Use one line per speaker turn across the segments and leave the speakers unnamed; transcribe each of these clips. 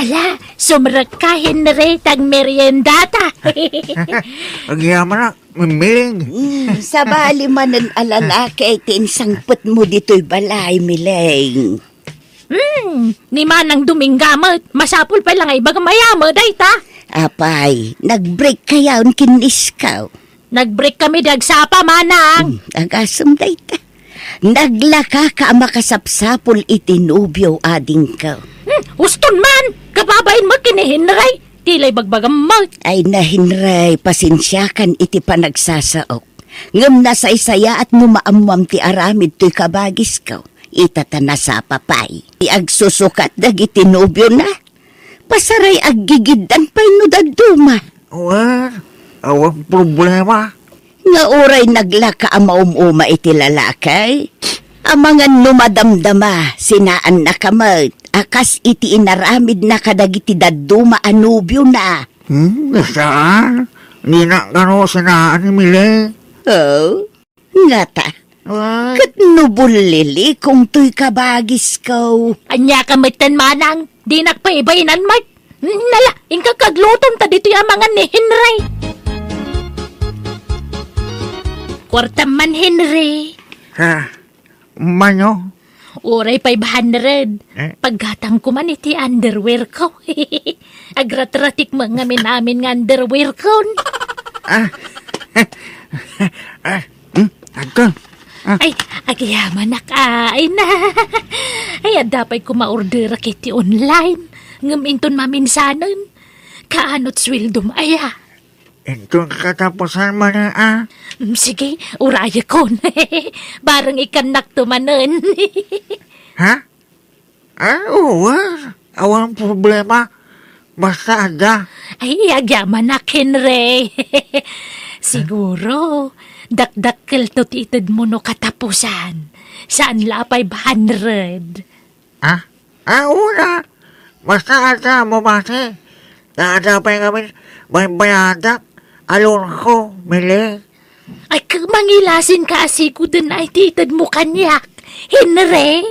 Ala, sumrak ka, Henry, tag meriendata.
Agyaman na, mimiling.
Sa bali man ang alalaki, tinsangpot mo dito'y balay, Mileng.
Ni manang duminggamot, masapul pa lang ay bagang mayamo, dayta.
Apay, nag-break kayaw kiniskaw.
Nag-break kami dagsapa, manang.
Agasam dayta. Naglaka ka makasapsapol itinubyo ading ka.
Uston man, kababain mo kinihinray. Tilay bagbagang mo.
Ay nahinray, pasensyakan iti panagsasaok. Ngam nasa isaya at mumaamwam ti aramid to'y kabagis ka. Itatana sa papay. Iagsusukat dag itinubyo na. Pasaray aggigidan pa'y no daduma.
Well, awang problema.
Nga oray naglaka amaumuma iti lalakay. Amangan numadamdama, sinaan na kamot. Akas iti inaramid na kadagiti daduma anubyo na.
Saan? Hindi na gano sinaan ni Mileng.
Oh, nga ta. Kat nubulili kung to'y kabagis ko.
Anya kamitan, manang. Di nakpaibainan, Mark. Nala, ingka kaglutom ta dito yung mga ni Henry. Kwarta man, Henry.
Manyo?
Oray 500. Paggatang ko man iti underwear ko. Agratratik mga minamin nga underwear ko.
Agka.
Ay, agyaman na kain na. Ay, adapay ko ma-order kiti online. Ngaminton maminsanan. Kaanot swildom aya.
Ito katapusan mo na,
Sige, uraya ko. Barang ikanak tumanan.
Ha? Oo, awang problema. Basta ada.
Ay, agyaman na, Henry. Siguro, dakdakkel to titid mo no katapusan. Saan la 500?
Una. Basta ada mo base. Dadapay kami may bayadak. Alon ko, Mileng.
Ay, mangilasin ka asiko din ay titid mo kanyak. Henry?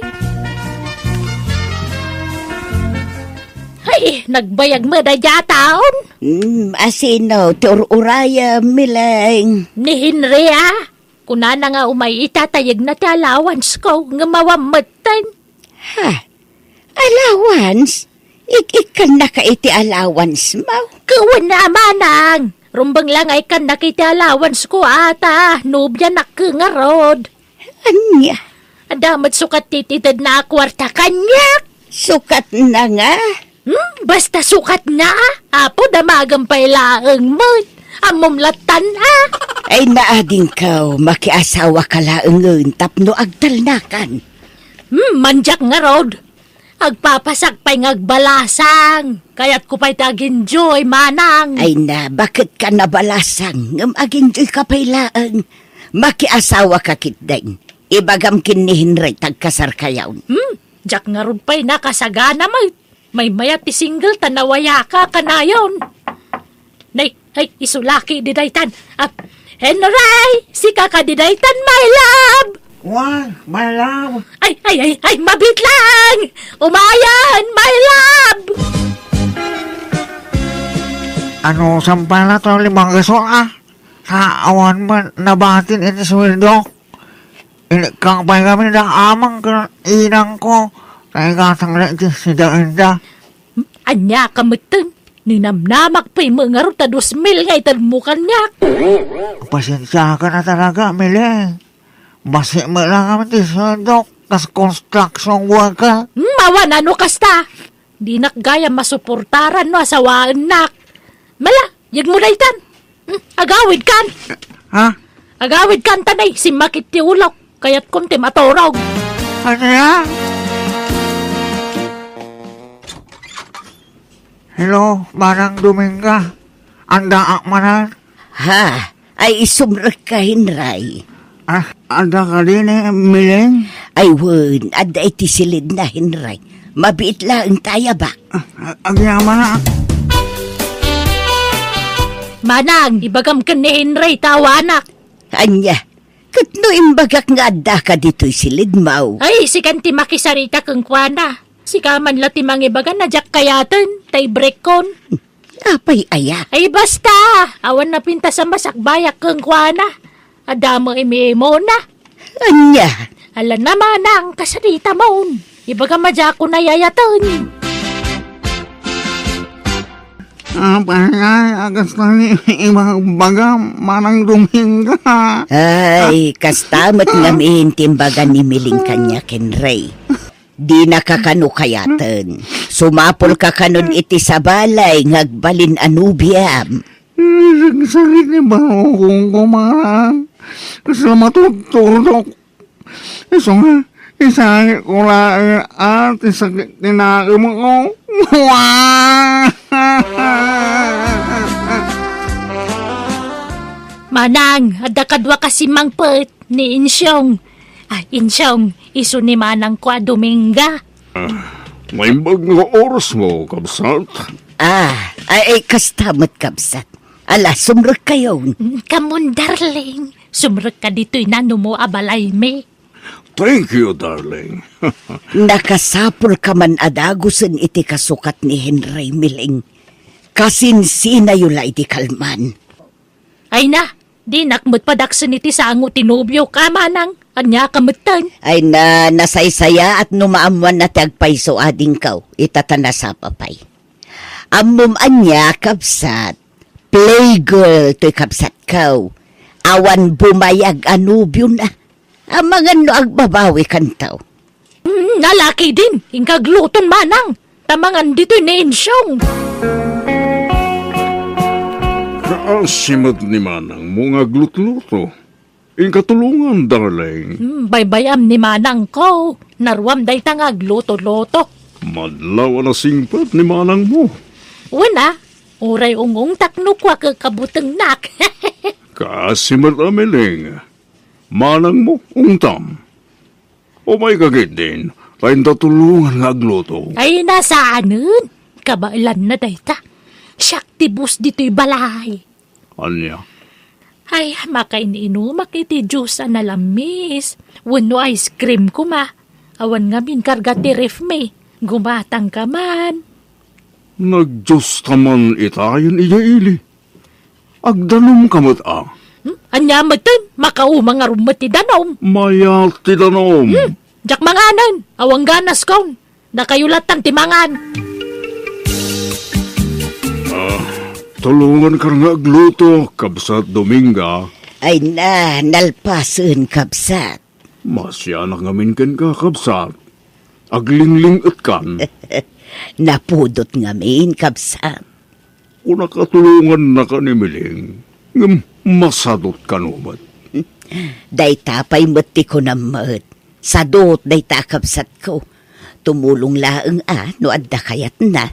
Ay, nagbayag mo na yataon.
Asino, uraya, Mileng.
Ni Henry, kuna na nga umay itatayag na ti allowance ko nga mawamatan.
Ha? Allowance? Ikan na ka iti allowance mo?
Kawan na, manang. Rumbang lang ay kan nakiti allowance ko ata. Nubya na nga rod.
Anya?
Adamat sukat tititid na kwarta kanyak.
Sukat na nga?
Basta sukat na. Apo damagang pailaang mo. Amumlatan
Ay naading ka, makiasawa ka laang tapno agtalnakan.
Manjak nga rod. Agpapasak pa'y ngagbalasang. Kaya't ko pa'y tag-enjoy, manang.
Ay na, bakit ka nabalasang? Ngam ag-enjoy ka pa'y laang. Makiasawa ka kitdain. Ibagam kin ni Henry tagkasar kayaw.
Jak nga rod pa'y nakasagana mo. May mayat ti single tanawaya ka kanayon. Nay, isulaki didaytan. Henry, si kaka didaytan, my love.
Why, my love?
Ay, mabit lang! Umayan, my love!
Ano, sampala to 5 gasol, Sa awan mo, nabatin ito sweldo. Kakapay kami na amang inang ko. Kaya katang na ito si Daenda.
Anya kamutan, ninamnamak pa'y mga ruta 2,000 nga itanmukan niya.
Pasensya ka na talaga, Mileng. Basi mo lang kami ti sweldo. Kas construction worker.
Mawan ano kasta? Di nakgaya masuportaran no asawaan nak. Mala, yag mo na itan. Agawid kan.
Ha?
Agawid kan tanay, si makit ti ulok. Kaya't kunti matorog.
Ano yan? Hello, Manang Dominga. Anda akmanan?
Ha? Ay isumrak ka, Henry.
Anda ka din Mileng?
Ay wun, ada iti silid na, Henry. Mabiit lang tayo ba?
Agyaman na.
Manang, ibagam ka ni Henry, tawanak.
Anya, katno imbagak nga ada ka dito'y silid mo.
Ay, si kanti makisarita kang kwana. Si kaman lati mangibagan na jak kayaten, tay break kon.
Apay aya.
Ay basta, awan na pinta sa masakbayak kang kuana. Adamo imi-imo na.
Anya?
Alam naman ang kasarita mo. Ibaga madya ko na yayaten.
Apay, agas na ni ibang baga, manang Dominga.
Ay, kastamot ngamin timbagan ni Miling kanya Kenray. Di nakakano kayaten. Sumapol ka kanon iti sa balay, ngagbalin anubiam.
Sakit ni barong ko, manang. Gusto matutulog. Isakit ko lang at isakit tinaim ko.
Manang, ada kadwa kasi mangpet ni Insyong. Insyong, iso ni Manang ko Dominga.
May mga oras mo, kabsat.
Ay, kastamot kabsat. Ala, sumrek kayo.
Kamon, darling. Sumrek ka dito'y nano mo abalay me.
Thank you, darling.
Nakasapol ka man adagusan iti kasukat ni Henry Miling. Kasinsina yula iti kalman.
Ay na, di nakmut padaksan iti sango tinubyo ka, Manang. Anya kamutan.
Ay nasaysaya at numaamuan na tagpaiso ading kaw. Itatana sa papay. Amum anya kabsat. Playgirl to'y kabsat kaw. Awan bumayag anubyo na. Amangan no agbabawi kantaw.
Nalaki din. Ingkagluton, Manang. Tamangan dito'y ni Insyong.
Kaasimat ni Manang mo nga glut-luto. Katulungan, darling.
Baybayam ni Manang ko. Narwam day tangag loto-loto.
Madlaw na singpat ni Manang mo.
Una, oray ungong takno kwa kabutang nak.
Kaasimat Miling. Manang mo, ungtam. O may kagit din, tayo tatulungan nga agluto.
Ay, nasaanan? Kabailan na day ta. Shaktibus dito'y balay.
Anya?
Ay, makaininumak iti juice na lamis. Wano ice cream ko ma. Awan nga min kargati ref me. Gumatang ka man.
Nag-Diyos taman itayan iya ili. Agdanom kamot
Anya matan, makaumang nga rumati danom.
Maya ti danom.
Jak manganan, awang ganas kon. Nakayulatan timangan.
Tulungan ka nga agluto, kabsat Dominga.
Ay nalpasun kabsat.
Masyanak ngamin kan ka, kabsat. Aglingling kan.
Napudot ngamin kabsat.
Kung nakatulungan na ka ni Miling, masadot ka numat.
Day tapay mati ko na mat. Sadot day takabsat ko. Tumulong laeng no adda kayat na.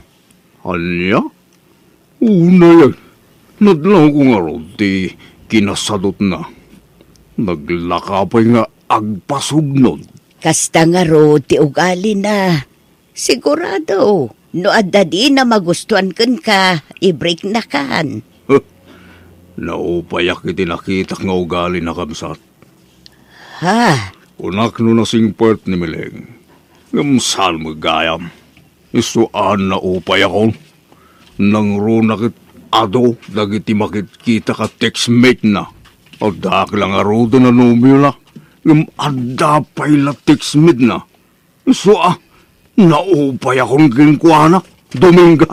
Anya? Una yan. Nadlaw ko nga ron, di kinasadot na. Naglakapay nga agpasugnod.
Kasta nga ro, ti ugali na. Sigurado, no adda di na magustuhan kan ka, i-break na kan.
Naupayak iti nakita nga ugali na kamsat.
Ha?
Unak no nasing part ni Miling. Ngamsal mo gayam. Isuan na upay ako. Nang runakit ado, dagiti makikita ka text-mate na. O dak lang arudo na numila. Ngam adda pa'y la text-mate na. Naupay akong kinkwana, Dominga.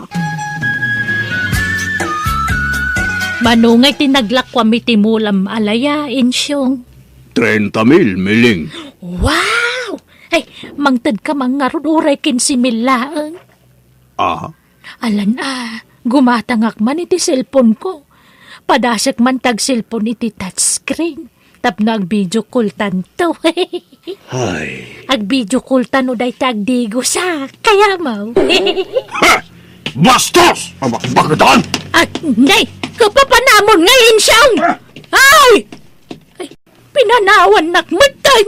Manungay tinaglakwa mitimulam alaya, Insyong.
30,000, Miling.
Wow! Ay, mangtad ka mga ruduray kinsimil laang. Alan gumatangak man iti cellphone ko. Padasak man tag cellphone iti touchscreen. Tapno ag-video call tanto.
Ay.
Ag-video call tano day tagdigo sa kaya mo.
Bastos! Bakit?
Nay! Kapapanamon ngayon siyang! Ay! Pinanawan nakmatan!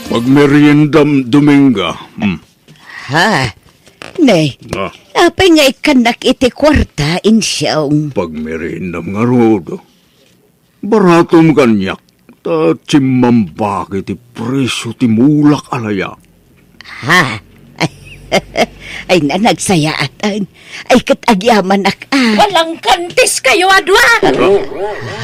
Pagmeriendam Dominga.
Ha? Nay, apay nga ikanak iti kwarta insyong.
Pagmeriendam nga rodo. Baratom kanyak. Ta chimambaki ti presyo ti mulak alaya.
Ha? Ay na nagsayaatan. Ay katagyaman
Walang kantis kayo, adwa!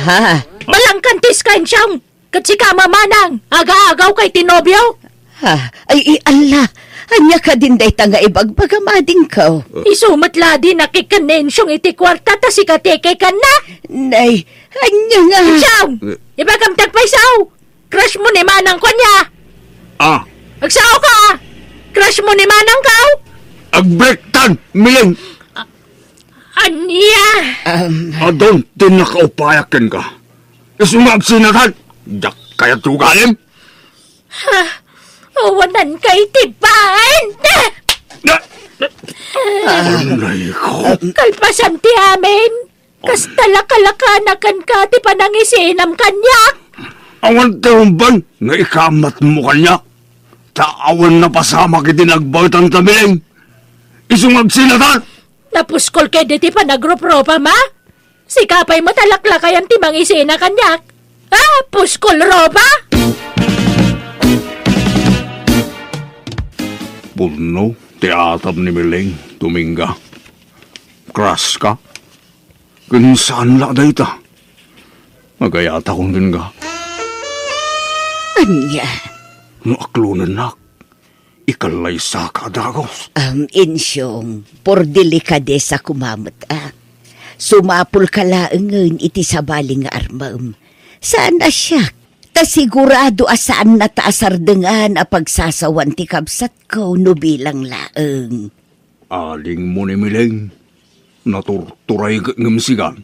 Ha?
Walang kantis kayo siyang katsika mamanang aga-agaw kay tinobyo.
Ha? Ay Allah. Anya ka din day tanga ibagpagamading ka.
Isumatla din nakikanensyong iti kwarta ta si kateke ka na.
Nay, anya nga.
Siyang! Ibagam tagpaisaw! Crush mo ni manang ko niya!
Ah,
Agsaw ka! Crush mo ni manang ka!
agbrektan, Mileng!
Anya!
Adon, tinakaupayakin ka. Isumag sinatan, yak kaya tugalim.
Awanan kay tibain!
Anay ko.
Kalpasan ti amin! Kas talakalakanakan ka ti panangisinam kanyak!
Awan terumban, nga ikamat mo kanya. Taawan na pasama kiti nagbautan ta, Mileng. Isumag sinatan!
Napuskol kay di ti panagrupropa ma? Sikapay mo talaklakayan ti mangisina kanyak! Puskol roba!
Puno, tiatab ni Mileng, tumingga. Kras ka? Kinsaan la dayta? Magayata kong din ka.
Anya?
No aklunan nak, ikalay sa kadagos.
Insyong, por delikadesa kumamot Sumapul ka laengen iti sabaling nga armam. Saan na siya? Ta sigurado asaan na taasardengan a pagsasawan ti kabsat ko no bilang laeng.
Aling mo ni Mileng, naturturay ngamsigan.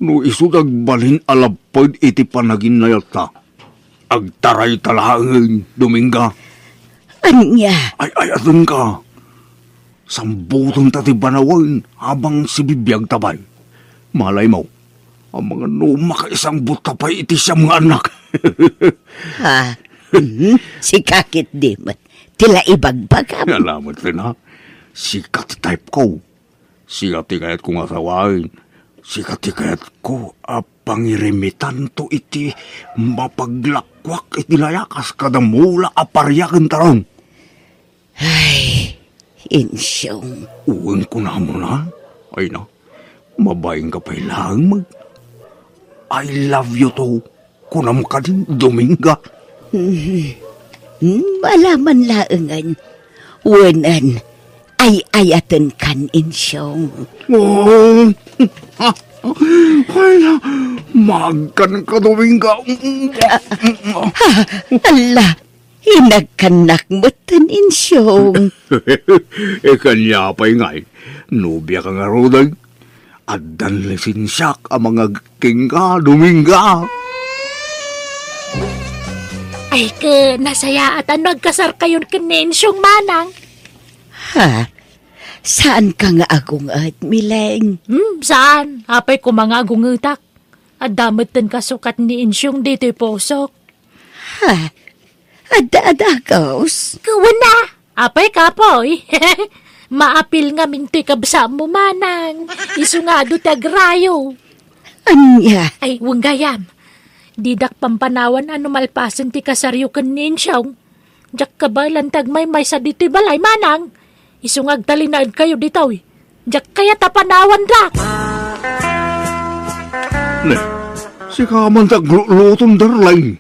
No isudag balin alapod iti panagin na yata. Agtaray talaangin, Dominga.
Anya?
Ay, atun ka. Sambutong tati banawan habang si bibiyag tabay. Malay mo, ang mga numaka isang butapay iti siya mga anak.
Ha? Si kakit dimot. Tila ibagbagam.
Alamat rin ha. Sikat type ko. Sikat kayat kong asawain. Sikat kayat ko pangirimitan to iti mapaglakwak iti layakas kadamula aparyakan tarong.
Ay, insyong.
Uwan ko na mo na. Ay na, mabayang ka pa lang I love you to. Kunam ka din, Dominga.
Malaman laengan. Wanan, ay ayatan kan insyong.
Oh, ay na, magkan ka, Dominga.
Allah, hinagkanak mo tan insyong.
Kanya pa'y ngay, nubya ka nga rodag. At danlesin siya ang mga king ka, Dominga.
Ay nasaya at nagkasar kayon kinensyong manang.
Ha? Saan ka nga agong at Mileng?
Saan? Apay ko mga agungutak. At damot din kasukat ni insyong dito'y posok.
Ha? Ada-adagaws?
Kawan na! Apay kapoy. Maapil nga minto'y kabsa mo manang. Isu nga do tagrayo.
Anya?
Ay, wanggayam. Didak pampanawan ano malpasan ti kasaryo kaninsyong. Diyak kabalan tagmay may sa dito'y balay manang. Isungag talinaan kayo dito eh. Diyak kaya tapanawan dak.
Ne, si kaman taglutong darlay.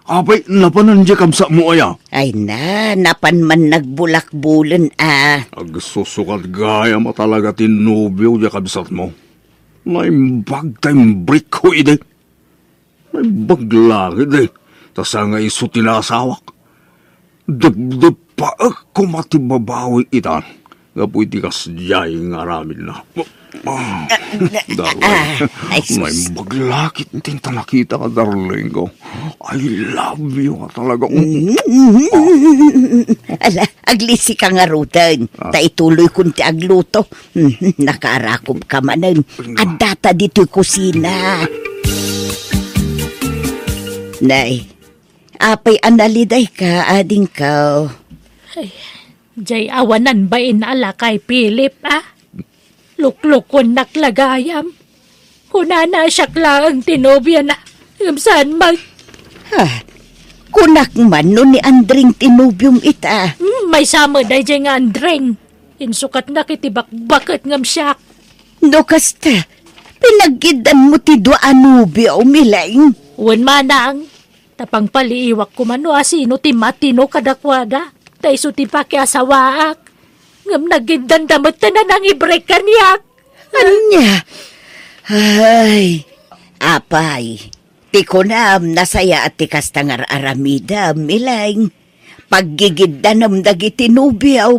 Apay, napanan di kamsa mo aya.
Ay na, napan man nagbulak-bulan
Agsusukat gaya mo talaga tinubyo di kabsat mo. Naimbag tayong break ko ide. Naimbag lagi de. Tasa nga iso tinasawak. Dagdag pa ako matibabawi itan. Gapoy di kasjay nga ramin na. Darling, naimbag lagi tinta nakita ka, darling ko. I love you ka talaga.
Ala, aglisi ka nga rutan. Taituloy kunti agluto. Nakarakob ka manan. At data dito'y kusina. Nay, apay analiday ka, ading ka.
Jay awanan ba inala kay Philip Luklukon naklagayam. Kunana siya lang tinobya na. Saan mag...
Kunak man no ni Andring tinubyong ita.
May sama day dyan nga Andreng. Insukat na kitibak-bakit ngam siya.
No kasta, pinaggidan mo ti dua anubyo milaing.
Uwan manang, tapang paliiwak ko man no asino ti matino kadakwada. Taiso ti pakiasawaak. Ngam nagindan damot na nang i-break kanyak.
Anya? Ay, apay. Ti kunam nasaya at ti kastangar aramida milaing. Paggigidanam dagiti nubiyaw.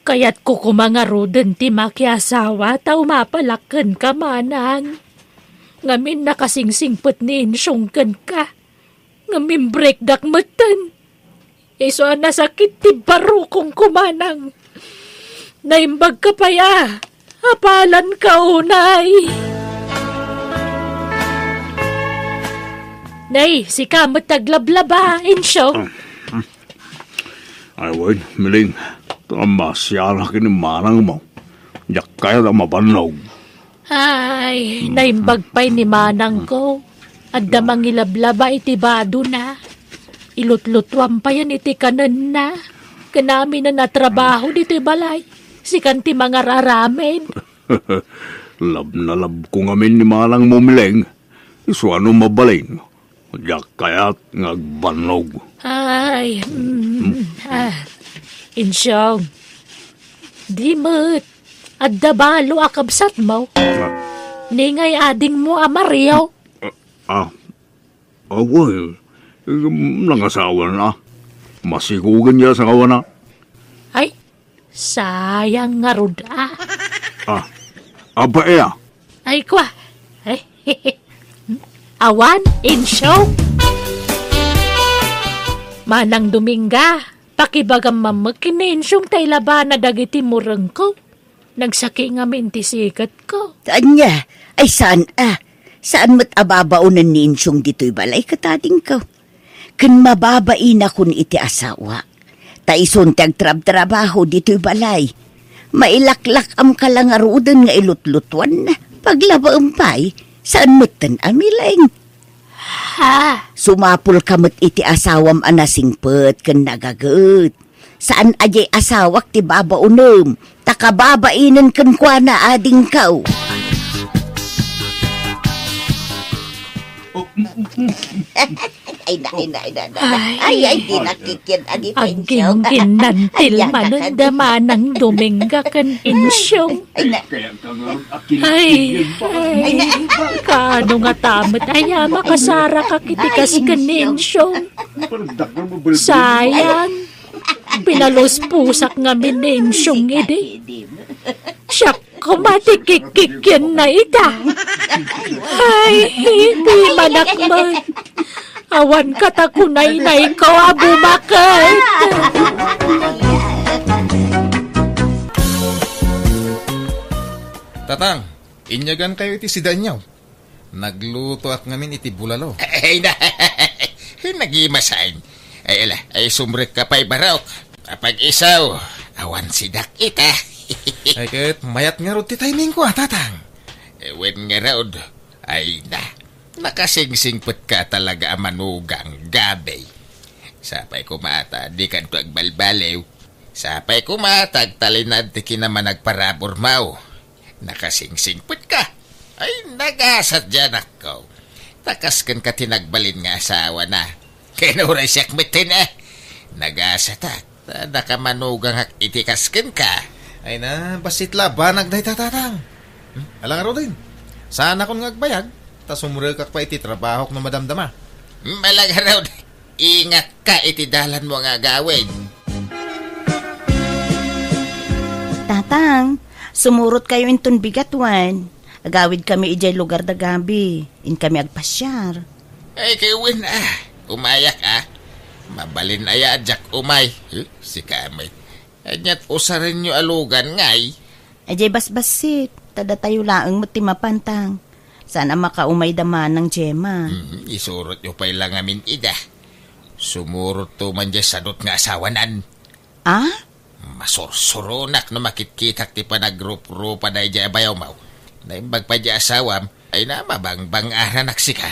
Kaya't ko kumangaroden ti makiasawa tao mapalakan ka manang. Ngamin nakasingsingpot ni insyongkan ka. Ngamin breakdak matan. Iso nasakit ti baro kong kumanang. Naimbag ka pa ya. Apalan ka unay. Nay, si kamot taglablaba, insyong.
Ay, wait, miling. Tamasya na kinimanang mo. Yak kaya na mabanlaw.
Ay, naimbag pa'y ni manang ko. At damang ilablaba iti bado na. Ilutlutwam pa yan iti kanan na. Kanami na natrabaho dito balay. Sikan ti mga raramen.
Lab na lab ko ngamin ni manang mo, miling. Iso ano mabalin. Yak kaya't ngagbanlaw.
Ay, insyong. Di mo't. At dabalo akabsat mo. Ningay ading mo amariyaw.
Away. Nangasawa na. Masigugan niya sa kawana.
Ay, sayang nga ruda.
Aba iya.
Ay, kwa. Ay, awan, insyong. Manang Dominga, pakibagam mamagkininsyong tay laban na dagiti murang ko. Nagsaki nga mintisikat ko.
Anya? Ay saan Saan mo't ababaunan ni insyong dito'y balay katating ko? Kan mababain akon iti asawa. Taison tagtrab-trabaho dito'y balay. Mailaklak am kalangarudan nga ilutlutuan na. Paglaba umpay, saan mo't tan amilaing?
Ha?
Sumapul kamot iti asawam anasingpet kan nagagut. Saan ajay asawak ti babaunom? Takababainan kan kwa na ading kau. Ay, di nakikid agi pa insyong.
Aging ginantil mananda manang Dominga kan insyong. Ay, kano nga tamat ay makasara ka kitikas kan insyong. Sayang, pinaluspusak nga minensyong ide. Siya kumatikikikyan na ita. Ay, hindi manakman. Awan katakunay-nay ko abumakit.
Tatang, inyagan kayo iti si Danyaw. Nagluto at ngamin iti bulalo.
Ay na, nagimasain. Ay ala, ay sumrek ka pa'y barok. Kapag isaw, awan sidak ita.
Ay kahit mayat nga rod ti timing ko tatang.
Ewen nga raod, ay na, nakasingsingpot ka talaga manugang gabay. Sapay kumata, di kanto agbalbalew. Sapay kumata, talinad ti kinaman nagparabor mau. Nakasingsingpot ka. Ay nagasat dyan ako. Takaskan ka tinagbalin nga asawa na. Kinuray siyak mitin Nagasat nakamanugang hak itikaskan ka.
Ay na, basit labanag dahi tatang. Alang araw din. Sana kung ngagbayag, tas umuril kak pa iti trabaho na madamdama.
Malang araw, ingat ka iti dalan mo nga gawin.
Tatang, sumurot kayo inton bigatwan. Agawid kami ijay lugar da gabi. In kami agpasyar.
Ay kiwin umayak Mabalin aya adyak umay. Si kamay. Anyat usarin nyo alugan ngay.
Ajay basbasit. Tada tayo laang mo timapantang. Sana makaumay daman ng Gemma.
Isurot nyo pa'y lang amin ida. Sumurot to man dyan sadot nga asawanan. Masursurunak na makitkitak ti panagrup-rupa na dyan bayaw mau. Naimbag pa dyan asawam ay na mabangbang aranak sika.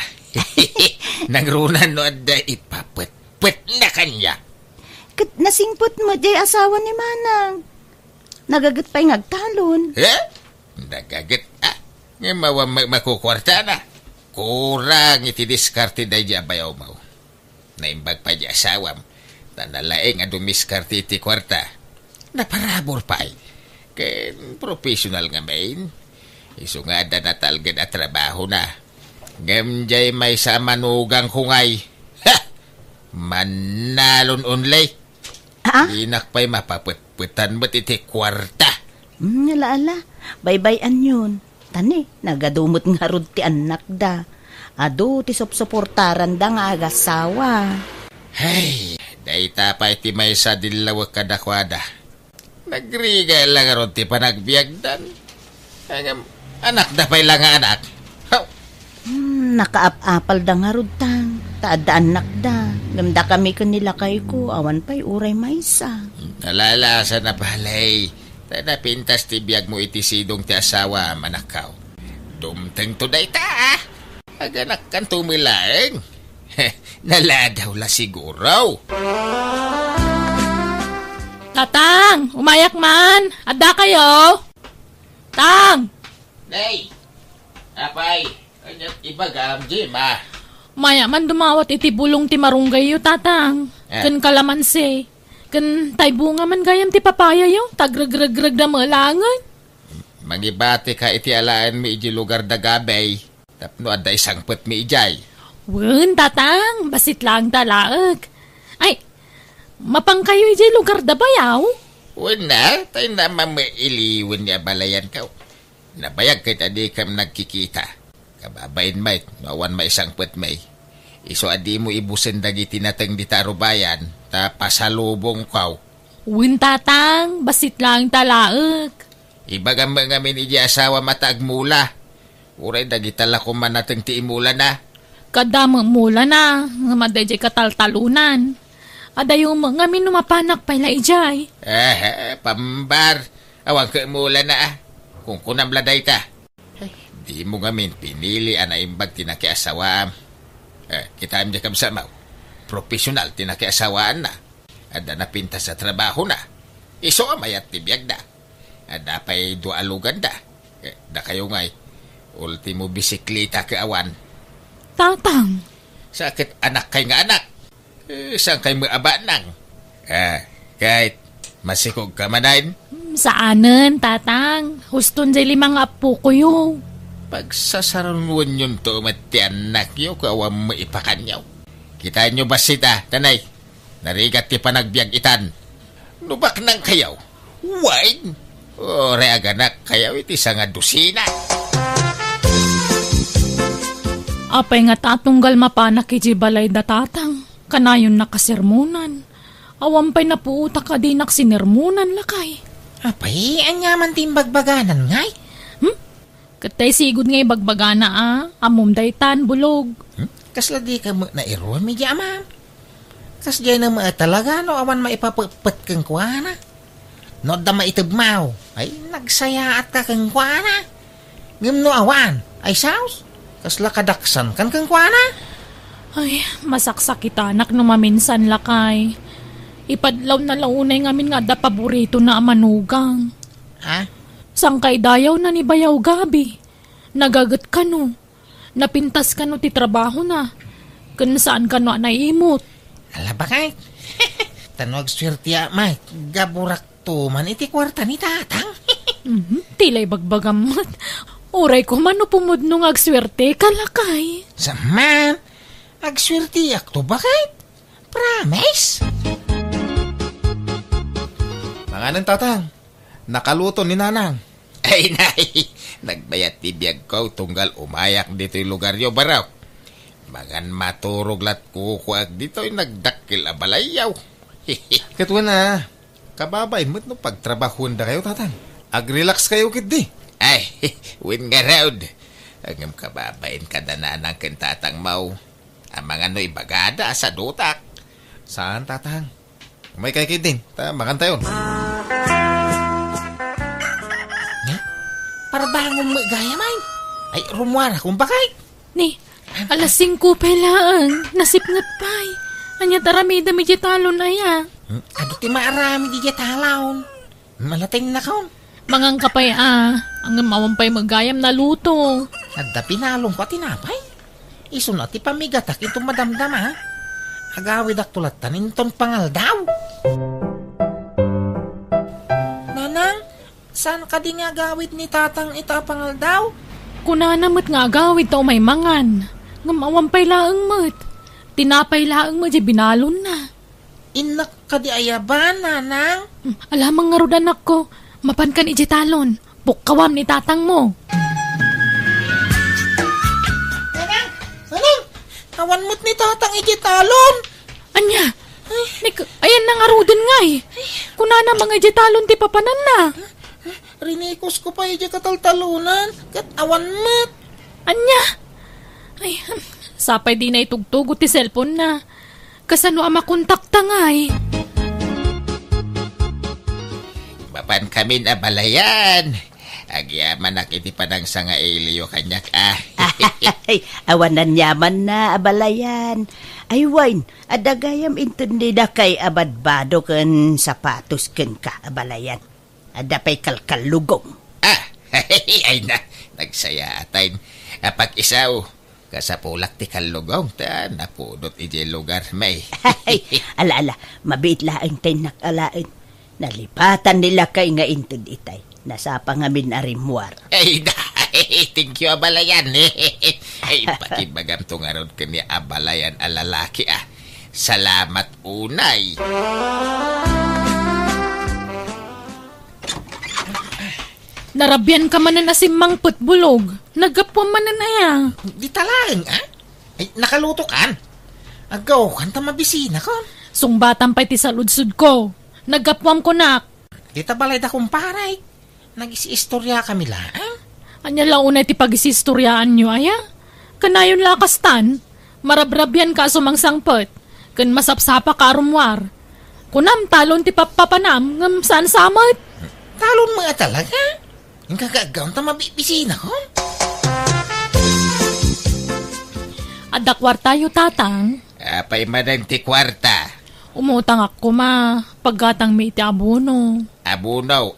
Nagrunan no da ipapet na kanya.
Kat nasingpot mo, jay asawa ni Manang. Nagagat pa'y ngagtalon.
Nagagat nga makukwarta na. Kurang iti diskarte da di abayaw mo. Naimbag pa di asawam. Tanalaeng nga dumiskarte iti kwarta. Naparabor pa ay. Ken professional nga main. Iso nga da natalgan at trabaho na. Gamjay may sa manugang kungay. Manalon unlay. Inak pa'y mapaputputan mo't iti kwarta.
Ala, baybayan yun. Tani, nagadumot nga rod ti anak da. Ado, ti supsuportaran da nga agasawa.
Hey, dayta pa iti may sa dilawag kadakwada. Nagriga lang rod ti panagbiagdan. Anak da pa'y lang nga anak.
Nakaap-apal da nga rod tang. Taada anak da. Gamda kami kanila kay ko. Awan pa'y uray maysa.
Nalalasa na palay. Pintas ti biyag mo iti sidong ti asawa manakaw. Dumteng to dayta aganak kan tumilaeng. Naladaw la siguro.
Tatang, umayak man. Adda kayo. Tang.
Nay. Apay. Anyat ibagam Jima.
Maya man dumawat iti bulong ti marunggay yu, tatang. Ken kalamansi. Ken tay bunga man gayam ti papaya yu. Tagrag-rag-rag na malangan.
Mangibati ka iti alaan mi iji lugar da gabay. Tapno adda isang put mi ijay.
Wen, tatang. Basit lang talaag. Ay, mapang kayo iji lugar da bayaw?
Wen na, tayo naman mailiwan niya balayan ka. Nabayag kita di kam nagkikita. Kababayin may, nawan may isang put may. Iso adi mo ibusin dagiti natang di tarubayan, ta pasalubong kaw.
Wen, tatang. Basit lang talaag.
Ibagam mga miniji asawa matagmula. Uray dagitala ko man natang ti imula na.
Kadama mula na. Nga madayjay kataltalunan. Adayo mga minumapanak pala ijay.
Pambar. Awang ka imula na Kung kunamladay ka. Di mo ngamin pinili anaimbag tinakiasawaan. Kita am jakam samaw. Profesional tinakiasawaan na. Ada na pinta sa trabaho na. Iso amayat tibiyag da. Ada pa'y dualugan da. Da kayo ngay. Ultimo bisikleta ka awan.
Tatang.
Sakit anak kay nga anak. Saan kay maaba nang? Kahit masikog ka manayin.
Saanen, tatang? Huston jay limang apo ko yung.
Pagsasarunwan yun to mati anak yo kawam mo ipakanyaw. Kita nyo ba sita, tanay? Narigat ti panagbiag itan. Nubak nang kayaw. Wine. O reaganak kayaw iti nga dusina.
Apay nga tatunggal mapanak iji balay da tatang. Kanayon nakasermunan. Awampay na puuta ka di naksinermunan lakay.
Apay, anyaman timbagbaganan ngay.
Katay sigod ngay bagbagana amom daytan bulog.
Kasla di ka na iruan mi ama. Kas jay na talaga no awan maipapapet kang kuana. No da maitagmaw. Ay nagsaya at ka kang kuana. Ngem no awan. Ay saus. Kasla kadaksan kan kang kuana.
Ay, masaksak anak no maminsan lakay. Ipadlaw na launay ngamin nga da paborito na amanugang. Sangkay dayaw na ni bayaw gabi. Nagagat ka no. Napintas ka no ti trabaho na. Kan saan ka no naimot.
Ala ba kay? Tanog swerte may. Gaburak to man iti kwarta ni tatang.
Tilay bagbagamat. Oray ko man no pumudno ng agswerte kalakay.
Saman, agswerte ak to ba kay? Promise?
Manganan tatang. Nakaluto ni nanang.
Ay, nay, nagbayat tibiyag ko tunggal umayak dito'y lugar yo baraw. Magan maturog lat kukuag dito'y nagdakil abalayaw.
Katwa na, kababay mo't no pagtrabahon da kayo tatang. Ag-relax kayo kit di.
Ay, win nga raud. Agam kababayin kada na ng kentatang mau. Ang mga no'y bagada sa dutak.
Saan tatang? May kay kit din, makan tayo.
Para bangong magaya man. Ay, rumwara kung bakay.
Ni, Alas 5 pa lang. Nasipngat pa'y. Anya taramida mi talon na ya.
Ado ti maarami di talon. Malating na kaon.
Mangang kapay ang mawampay magayam na luto.
Adda pinalong ko tinapay. Iso na ti pamigatak itong madamdam ha. Agawid ak tulatan inton pangal daw. Nanang, saan ka di nga agawid ni tatang ita pangal daw?
Kunanamot nga agawid to may mangan. Nga mawampay laang mat. Tinapay laang mat di binalon na.
Inak ka di ayaban, nanang?
Alamang nga rod anak ko. Mapan ka ni Jetalon. Bukkawam ni tatang mo.
Nanang, awan mo't ni tatang ijitalon.
Anya, ayan na nga rodin nga eh. Kunana mga Jetalon ti papanan na.
Rinikos ko pa iji kataltalunan. Kat awan mo't.
Anya, ay, sapay di na itugtugot ti cellphone na. Kasano ang makontakta nga eh.
Mapan kami na balayan. Agyaman nakiti pa ng sanga iliyo kanyak
Ay, awanan yaman na abalayan. Ay, wine, adagayam intindi na kay abadbado kan sapatos kan ka abalayan. Adapay kalkalugong.
Ay na, nagsaya atain. Pag isaw, kasapulak ti kalugong, ta napudot iji lugar may.
Ay, ala, mabit laang tayo nakalain. Nalipatan nila kay nga intud itay. Nasa pangamin arimwar.
Ay na, thank you abalayan. Ay, pakibagam to nga ron kani abalayan alalaki Salamat unay.
Narabyan ka man na simang putbulog. Nagapwa man na ya.
Di talaang, Ay, nakaluto kan. Agaw, kanta mabisina kon.
Sungbatan pa'y ti saludsud ko. Nagapwam ko nak.
Di tabalay da kumparay. Nag-isistorya kami lang.
Anya lang unay ti pag-isistoryaan nyo, aya? Kanayon lakastan, marabrabyan ka sumangsangpet, kan masapsapa ka rumwar. Kunam talon ti papapanam, ngam saan samot?
Talon mga talaga? Yung kagagaw ta mabibisina ko?
Adakwar tayo tatang.
Apay madang ti kwarta.
Umutang ako paggatang may iti abono.
Abunaw.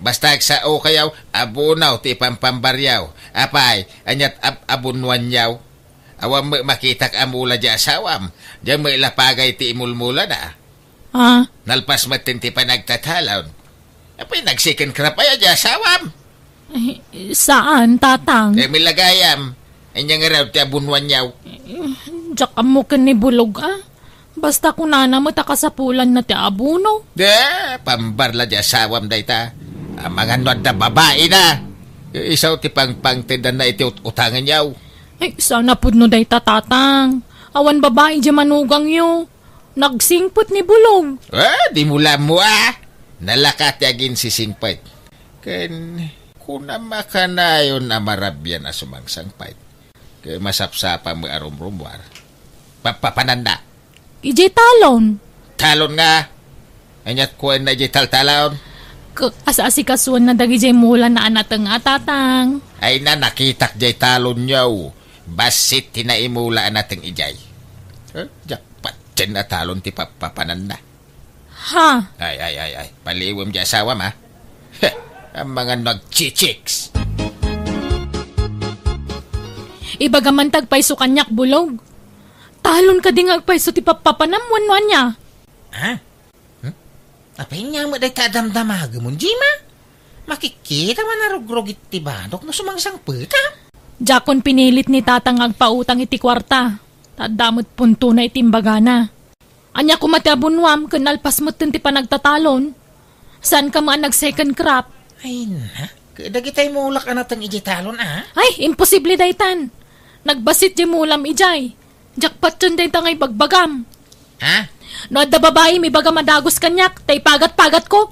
Basta sao kayaw, abunaw ti pampambaryaw. Apay, anyat abunwan yaw. Awam makitak amula di asawam. Diyan mo ilapagay ti imulmula na. Nalpas matin ti panagtatalaw. Apay, nagsikin krapaya di asawam.
Saan, tatang?
Milagayam. Anyang araw ti abunwan yaw.
Diyak mo ka ni bulog, Basta kunana mo takasapulan na ti abuno.
Pambarla di asawam day ta. Mga nod na babae na. Isaw ti pangtindan na iti utangan yaw.
Ay, sana pud no day tatang. Awan babae di manugang yo. Nagsingput ni bulog.
Di mula mo Nalakat yagin si singpit. Ken kuna makanayon na marabyan na sumangsangpit. Kaya masapsapa mo arumrumwar. Papananda.
Ije talon.
Talon nga. Anyat kuwan na ije talon.
Asa-asi kasuan na dagi jay mula na anatang tatang.
Ay na nakitak jay talon yaw. Basit tinaimula anatang ijay. Japat dyan na talon ti papananda.
Ha?
Ay. Paliwam jay asawam Ang mga nagchichiks.
Ibagaman tagpaiso kanyak bulog. Talon ka ding agpaiso ti papanamwan niya.
Apay niya mo day kadamdamaga mo, Jima? Makikita man narugrogit ti badok no sumangsang pita.
Jakon pinilit ni tatang agpautang iti kwarta. Tadamot punto na itimbaga na. Anya kumati abunwam kanalpas mo ti panagtatalon. Saan ka man nag-second crop?
Ay na, kadagitay mo ulak anatang ijitalon
Ay, imposible daytan. Nagbasit di mulam ijay. Jakpat dyan day tangay bagbagam. No, da babae may baga madagos kanyak, tay pagat-pagat ko.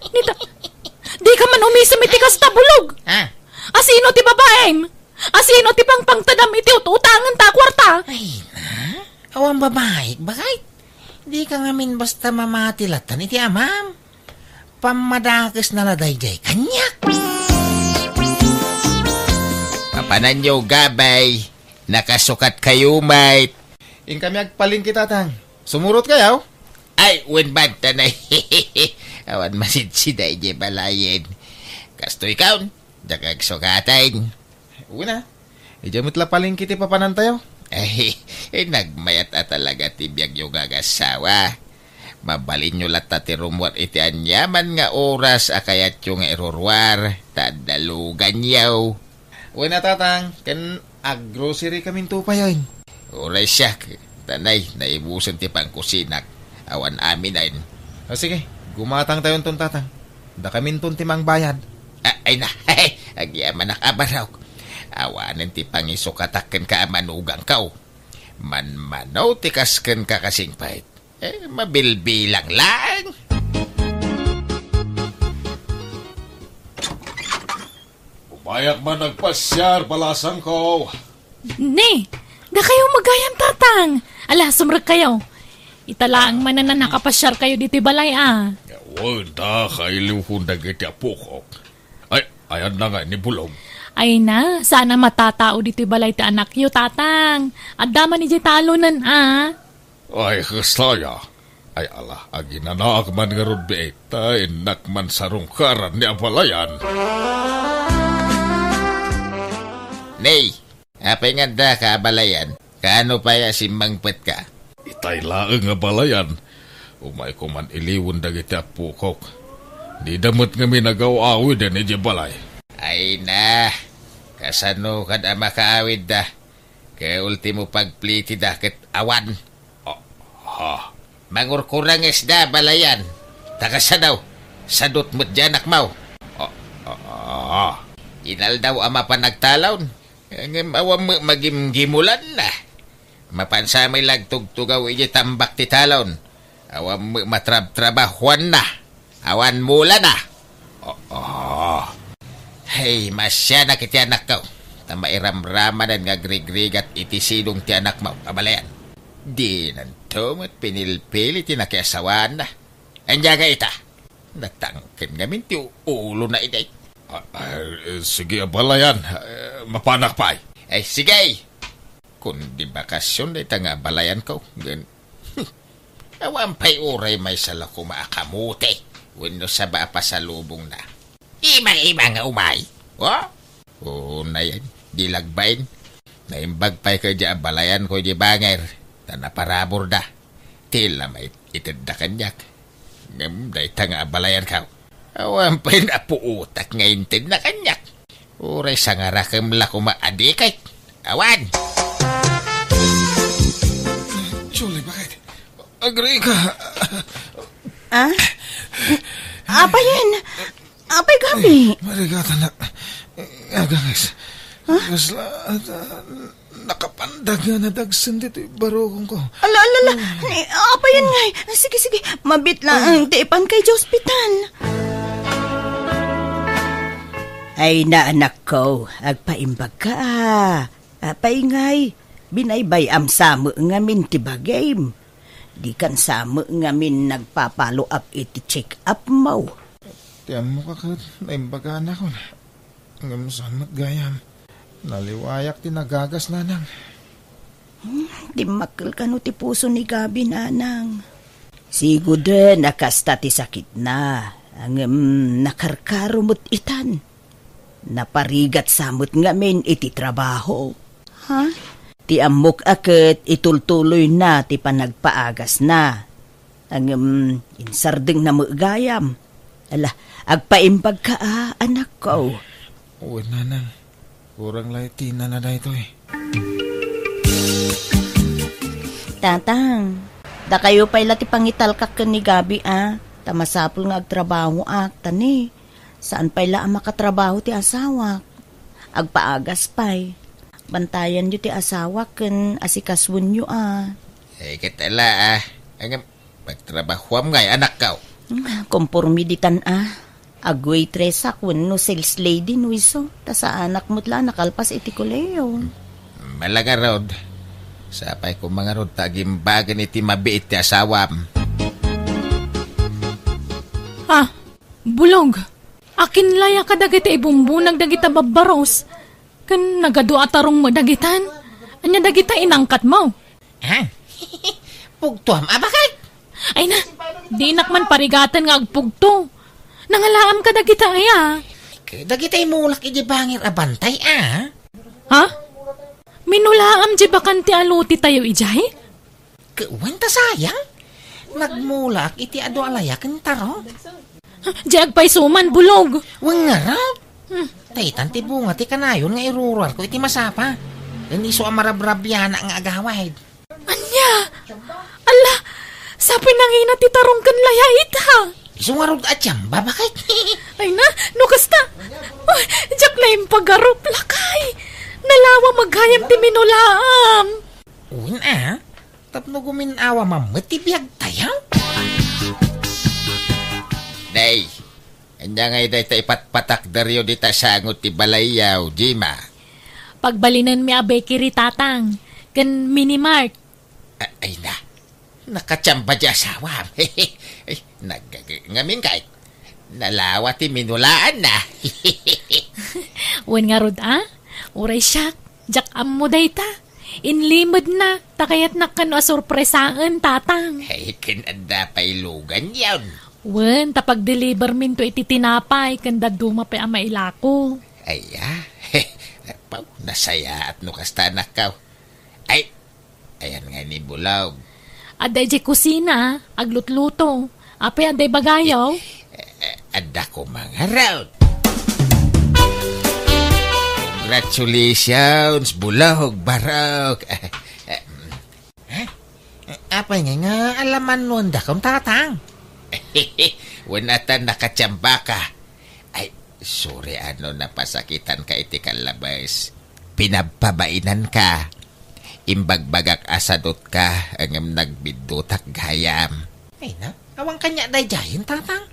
Nita, di ka man umisam iti kas tabulog. Asino ti babaeng? Asino ti pangtadam iti utangan ta kwarta?
Ay na, awang babae, bakit? Di ka ngamin basta mamatilatan iti amam. Pamadagas na laday-day kanyak.
Pananyo gabay, nakasukat kayo, mate.
In kami agpalingki, tatang. Sumurot kayaw?
Ay, winban tanay. Awan masinsiday di balayin. Kasto ikaw, dakagsukatayin.
Una, ijamit la palingki ti papanan tayo.
Ay, nagmayat talaga tibiyag yung gagasawa. Mabalin nyo lata ti rumwar iti anyaman nga oras akayat yung erorwar. Tadalugan yaw.
Una, tatang. Kan ag-grocery kaming tupayan.
Oray siya. Tanay, naibusan ti pangkusinak. Awan amin ayin.
Sige, gumatang tayo ton, tatang. Da kamin ton timang bayad.
Ay na, agyaman nakabaraw. Awanan ti pangisukataken ka manugang kaw. Manmanaw ti kasken ka kasing pahit. Mabilbilang lang.
Umayak man nagpasyar, balasan ko.
Ne, da kayo magayam, tatang. Ala, sumrag kayo. Italaang man na nakapasyar kayo dito balay,
Wala, kailiw kong dagiti apukok. Ay, ayan na nga ni Bulog.
Ay na, sana matatao dito balay ti anak yo, tatang. At daman ni talonan,
Ay, kastaya. Ay, ala, aginanak man nga rod beeta, inak man sarungkaran ni abalayan.
Nay, apay nga da ka balayan. Kaano pa ya simbangpet ka?
Itay laeng nga balayan. Umay ko man iliwon dagiti apukok. Di damot nga minagaw-awid ni di balay.
Ay na, kasano kad makaawid da. Kaya ultimo pagpliti da ket awan. Mangurkurang isda balayan. Takasa daw, sadot mo't dyan akmaw. Inal daw ama panagtalon. Ngem awam magimgimulan na. Mapansamay lagtugtugaw iji tambak ti talon. Awam matrab-trabahuan na. Awan mula na. Hey, masya na kiti anak kaw. Tamairamramanan nga grigrigat iti silong ti anak mo. Abalayan. Di nantumot pinilpili ti nakiasawan na. Anjaga ita. Natangkin ngamin ti ulo na iday.
Sige, abalayan. Mapanak pa
ay. Sige. Kundi bakasyon na ita nga abalayan ko. Awan pa'y uray may sala ko maakamuti. Wano sa ba pa sa lubong na. Ima-ima nga umay. Oo na yan. Di lagbain. Naimbag pa'y ka di abalayan ko di banger. Naparabor da. Tila may itid da kanyak. Ngam da ita nga abalayan ka. Awan pa'y napuutak nga intid na kanyak. Uray sa nga rakam la kumaadikay. Awan!
Julie, bakit? Agree ka.
Apa yan? Apay gabi?
Marigata na. Agangis. Gasla, nakapandag nga na dagsan dito barokong ko.
Ala. Apa yan ngay? Sige. Mabit lang ang taipan kay hospital. Ay na anak ko, agpaimbag ka. Apay ngay, binaybay am samo nga min tibagay. Di kan samo nga min nagpapalo up iti check up mo.
Tiyan mo ka naimbagaan ako na. Ngam samat gayam. Naliwayak tinagagas nanang.
Di makil ka no ti puso ni Gabi nanang. Sigud nakasta ti sakit na. Ang nakarkarumot itan. Naparigat samot ngamin iti trabaho. Ha? Ti amok aket itultuloy na ti panagpaagas na. Ang insardeng na magayam. Ala, agpaimbag ka anak ko.
Uy, nanang. Kurang laitina na ito
Tatang, da kayo pa'y lati pangitalkak ka ni Gabi Tamasapol nga agtrabaho tani. Saan pa'y la makatrabaho ti asawa? Agpaagas pa'y. Bantayan nyo ti asawa ken asikaswon nyo
Katala Ang pagtrabaho ngay anak ka.
Kompormiditan Agwaitress akwen no sales lady no iso. Ta sa anak mo't la nakalpas iti koleyo.
Malaga rod. Sapay ko mga rod tagimbagan iti mabiit ti asawam.
Bulog. Akin laya ka dagiti ibumbunag dagita babaros. Kan nagadu atarong mo dagitan. Anya dagita inangkat mo.
Ha? Pugtuam, bakit?
Ay na, di man parigatan nga agpugto. Nangalaam ka dagita aya.
Dagitay mulak iji bangir abantay,
Ha? Minulaam di bakanti aluti tayo ijay?
Wanta sayang. Nagmulak iti ado alayakan taro.
Di agpay suman bulog.
Wang nga raw. Taytan ti bunga ti kanayon nga iruruar ko iti masapa. Dan iso amarabrabyana nga agawid.
Anya? Ala, sa pinangina ti tarong kan layait ha.
Iso nga rod at siyamba, bakit?
Ay na, nukasta. Uy, jak na yung pag-arup lakay. Nalawa maghayam ti minulaam.
Uwin tapno guminawa mamati biyag tayaw.
Day, anya ngay day ta ipatpatak daryo di ta sangot ti balayaw, Jima.
Pagbalinan mi abe kiri tatang, kan minimart.
Ay na, nakatsamba di asawa. Ngamin kay, nalawa ti minulaan na.
Wen nga rod uray siya, jak ammo day ta. Inlimod na, takayat na kano asurpresaan tatang.
Ay, kinanda pa ilugan yan.
Wen, tapag-deliver min to iti tinapay, kanda duma pa ang mailako.
Ay, Pau, nasaya at nukasta na ka. Ay, ayan nga ni Bulaw.
Aday di kusina, aglutluto. Apay aday bagayaw.
Ada ko mga round. Congratulations, Bulawg, Barok.
Apay nga alaman nun da kong tatang.
Wanatan nakatsamba ka. Ay, sorry napasakitan ka iti kalabas. Pinababainan ka. Imbagbagak asadot ka ang nagbidutak gayam.
Ay na, awang kanya day jayin tatang.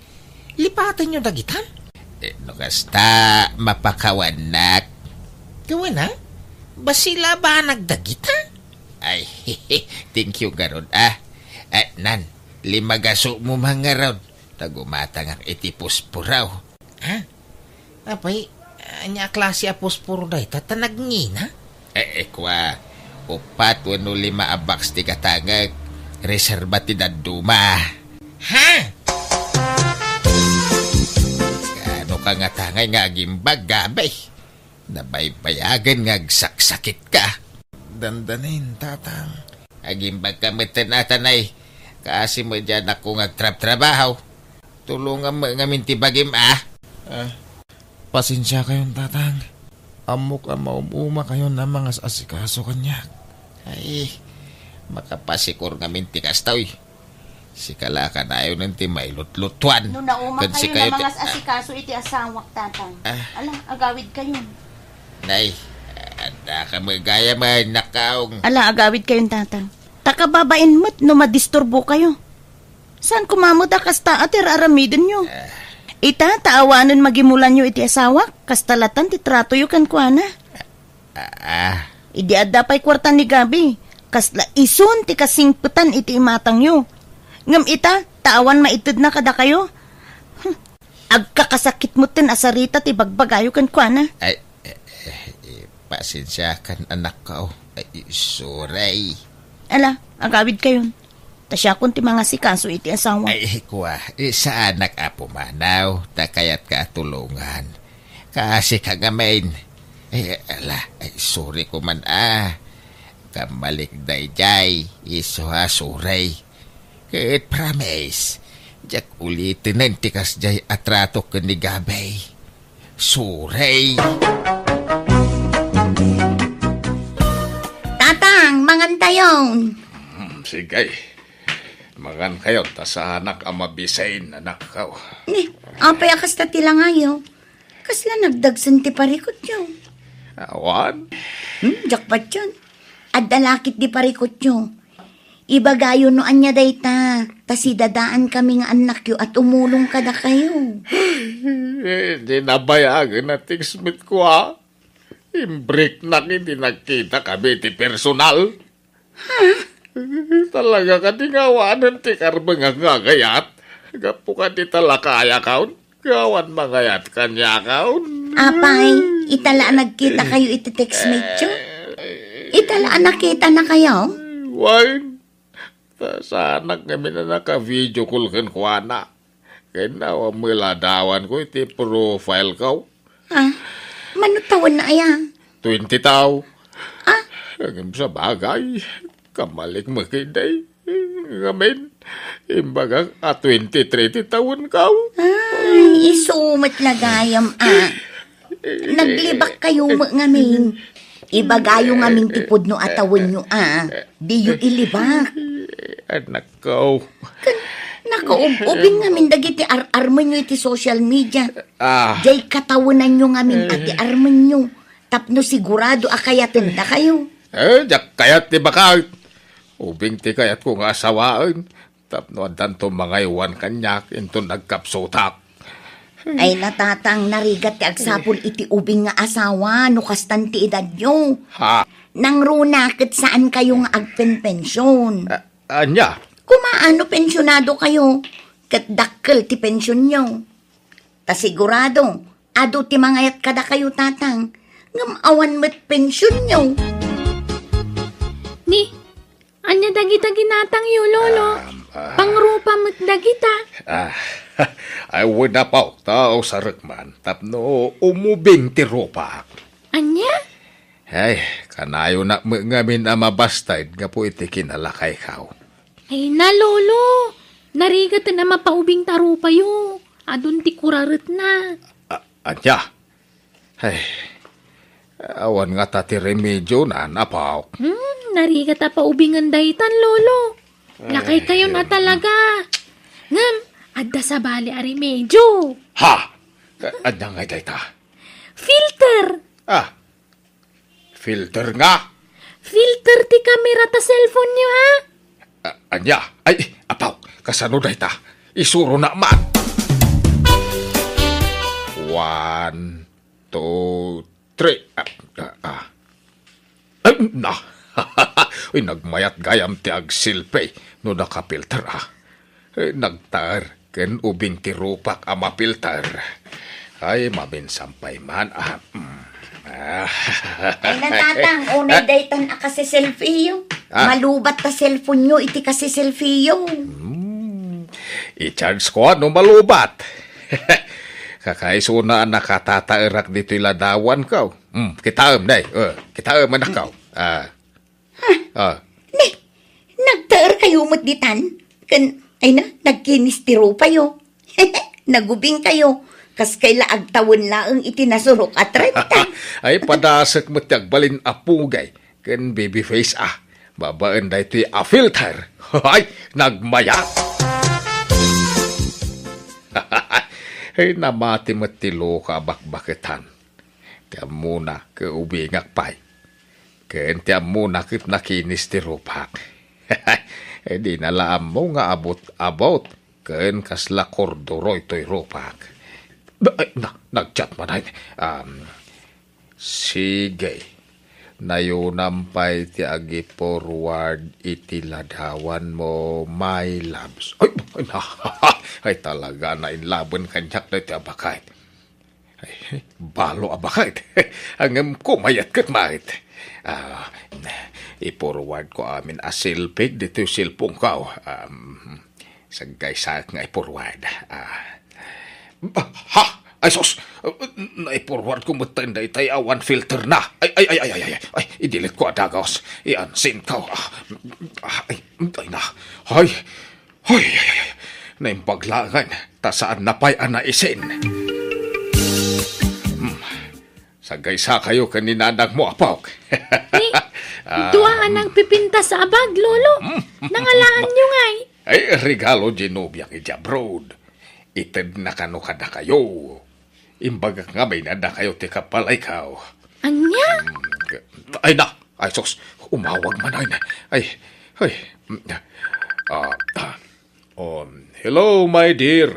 Lipatan nyo dagitan.
Nukasta, mapakawanak.
Gawin basila ba nagdagita?
Ay, thank you garon Nan, 5 gaso mo mga raw. Tagumatang ang itipuspuraw.
Apay, anya klase apuspuro day tatanagnina?
Kwa, 4 wano 5 abaks ti katangag. Reserba ti daduma.
Ha?
Kano ka nga tangay nga agimbag gabay? Nabaybayagan nga agsaksakit ka.
Dandanin, tatang.
Agimbag ka matanay. Kasi mo dyan ako ngagtrap-trabaho. Tulungan mo nga mintibagim
Pasensya kayon, tatang. Amok ang maumuma kayo na mga asikaso kanya.
Ay, makapasikur nga mintikas taoy. Sikala ka na yun ng timaylutlutuan.
No nauma kayo na mga asikaso iti asawak tatang. Ala, agawid kayo.
Nay, ada ka magaya man nakaong.
Ala, agawid kayong tatang. Takababain mo't no madisturbo kayo. Saan kumamot kasta at aramidin nyo? Ita, taawanan magimulan nyo iti asawa. Kastalatan ti trato yu kan kuana. Idi adapay kwartan ni Gabi. Kasla isun ti kasingputan iti imatang nyo. Ngam ita, taawan maitid na kada kayo. Agkakasakit mo tin asarita ti bagbagayo kan kuana.
Ay, pasensya kan anak ko. Ay, sorry.
Ala, agawid kayon. Tasya kun ti mga sikaso iti asawa.
Ay, kwa, sa anak apo manaw, takayat ka tulungan. Kasi kagamain. Ay, ala, ay, sorry ko man Kamalik dayjay, iso sorry. Kahit promise, jak ulitin ng tikas jay atrato ka ni Gabay. Sorry.
Tatang, mangantayon.
Sige. Mangan kayo, ta sa anak ang mabisain, anak ka.
Apay akas ta tilang ayo. Kasla nagdagsan ti parikot nyo.
Awan?
Jakpat yun. At dalakit di parikot nyo. Ibagayo no anya dayta. Tasi dadaan kami nga anak yo at umulong kada kayo.
Hindi nabayagan na tingsmit ko Imbrik na hindi nakita kami ti personal. Talaga ka tingawanan ti karbang nga gayat. Gapu ka ti talakaya kaun.
Gawan mangayat kanya kaon.
Apay, itala nagkita kayo iti textmate yo? Itala nakita na kayo?
Wine. Sana kami na naka-video call kan kuana. Kaya na miladawan ko iti profile ko.
Ah, manutawan na aya?
20 tao.
Ah?
Ang sa bagay, kamalik makiday. Ngamin, imbaga 20-30 taon ka.
Ay, isumat lagayam Naglibak kayo ngamin. Ibagayo ngamin tipod no atawin nyo Di yu ilibak.
Anak ko.
Nakaubing ngamin dagiti arman nyo iti social media.
Ah.
Jay katawanan nyo ngamin ati arman nyo. Tapno sigurado akayatan na kayo.
Jak kayat ti bakal. Ubing ti kayat ko nga asawaan. Tapno adan to mga iwan kanyak into nagkapsotak.
Ay natatang narigat ti agsapol iti ubing nga asawa no kastan ti edad nyo.
Ha?
Nang runakit saan kayo nga agpenpensyon.
Anya?
Kumaano pensyonado kayo? Kat dakkel ti pensyon nyo. Ta sigurado, ado ti mangayat kada kayo tatang. Ngam awan met pensyon nyo.
Ni, anya dagita ginatang yu, lolo. Pangrupa met dagita.
Ay wala pa tao sa rekman. Tapno umubing ti rupak.
Anya?
Ay, kanayo na ngamin mabastay nga po iti kinalakay kao.
Ay na, lolo. Narigat na mapaubing tarupa yu. Adun ti kurarit na.
Anya? Ay, awan nga tati remedyo na napaw.
Narigat na paubingan daytan, lolo. Lakay kayo na talaga. Ngam, adda sa bali a remedyo.
Ha? Anya nga dayta?
Filter.
Filter nga?
Filter ti kamera ta cellphone nyo, ha?
Anya? Ay, apaw, kasano dayta? Isuro na man. 1, 2, 3. Ay, na. Uy, nagmayat gayam ti agsilpay no nakapilter Nagtar ken ubing ti rupak mapilter. Ay, mabinsampay man
Ay natatang, unay daytan kasi selfie yo. Malubat ta cellphone nyo, iti kasi selfie yo.
I-charge ko ano malubat. Kakaiso na nakatataerak dito iladawan ka. Kitaam, day. Kitaam anak ka.
Nagtaer kayo matditan? Ay na, nagkinistiro pa yo. Nagubing kayo. Kas kay laag tawon laang itinasurok at renta.
Ay, padasak mo tiyagbalin apugay. Ken baby face Babaan da iti filter. Ay, nagmaya. Ay, namati matilo ka bakbakitan. Tiyan muna ke ubingak pay. Ken tiyan muna kit nakinis ti rupak. Ay, di nalaam mo nga abot. Ken kasla kordoroy to'y rupak. Ay, nag-chat man ay. Sige. Nayunampay ti agi forward iti ladawan mo, my loves. Ay talaga na inlaban kanyak na ti abakait. Ay, balo abakait. Angam kumayat kat mait. I-forward ko amin asilpig dito silpong kao. Sagay sa nga i-forward. Ay, sos! Naiporward ko matanda itay awan filter na. Ay, idilit ko adagos. Iansin ka. Ay, na. Ay. Naimpaglangan. Tasaan na pa'y anaisin. Sagay sa kayo kaninanag mo, apok.
Duwaan ang pipinta sa abag, lolo. Nangalaan nyo ngay.
Ay, regalo ginubiyang ijabroad. Ited na kano kada kayo. Imbaga nga may nada kayo ti kapalay kao.
Anya?
Ay na! Ay sos! Umawag man ay. Hello, my dear.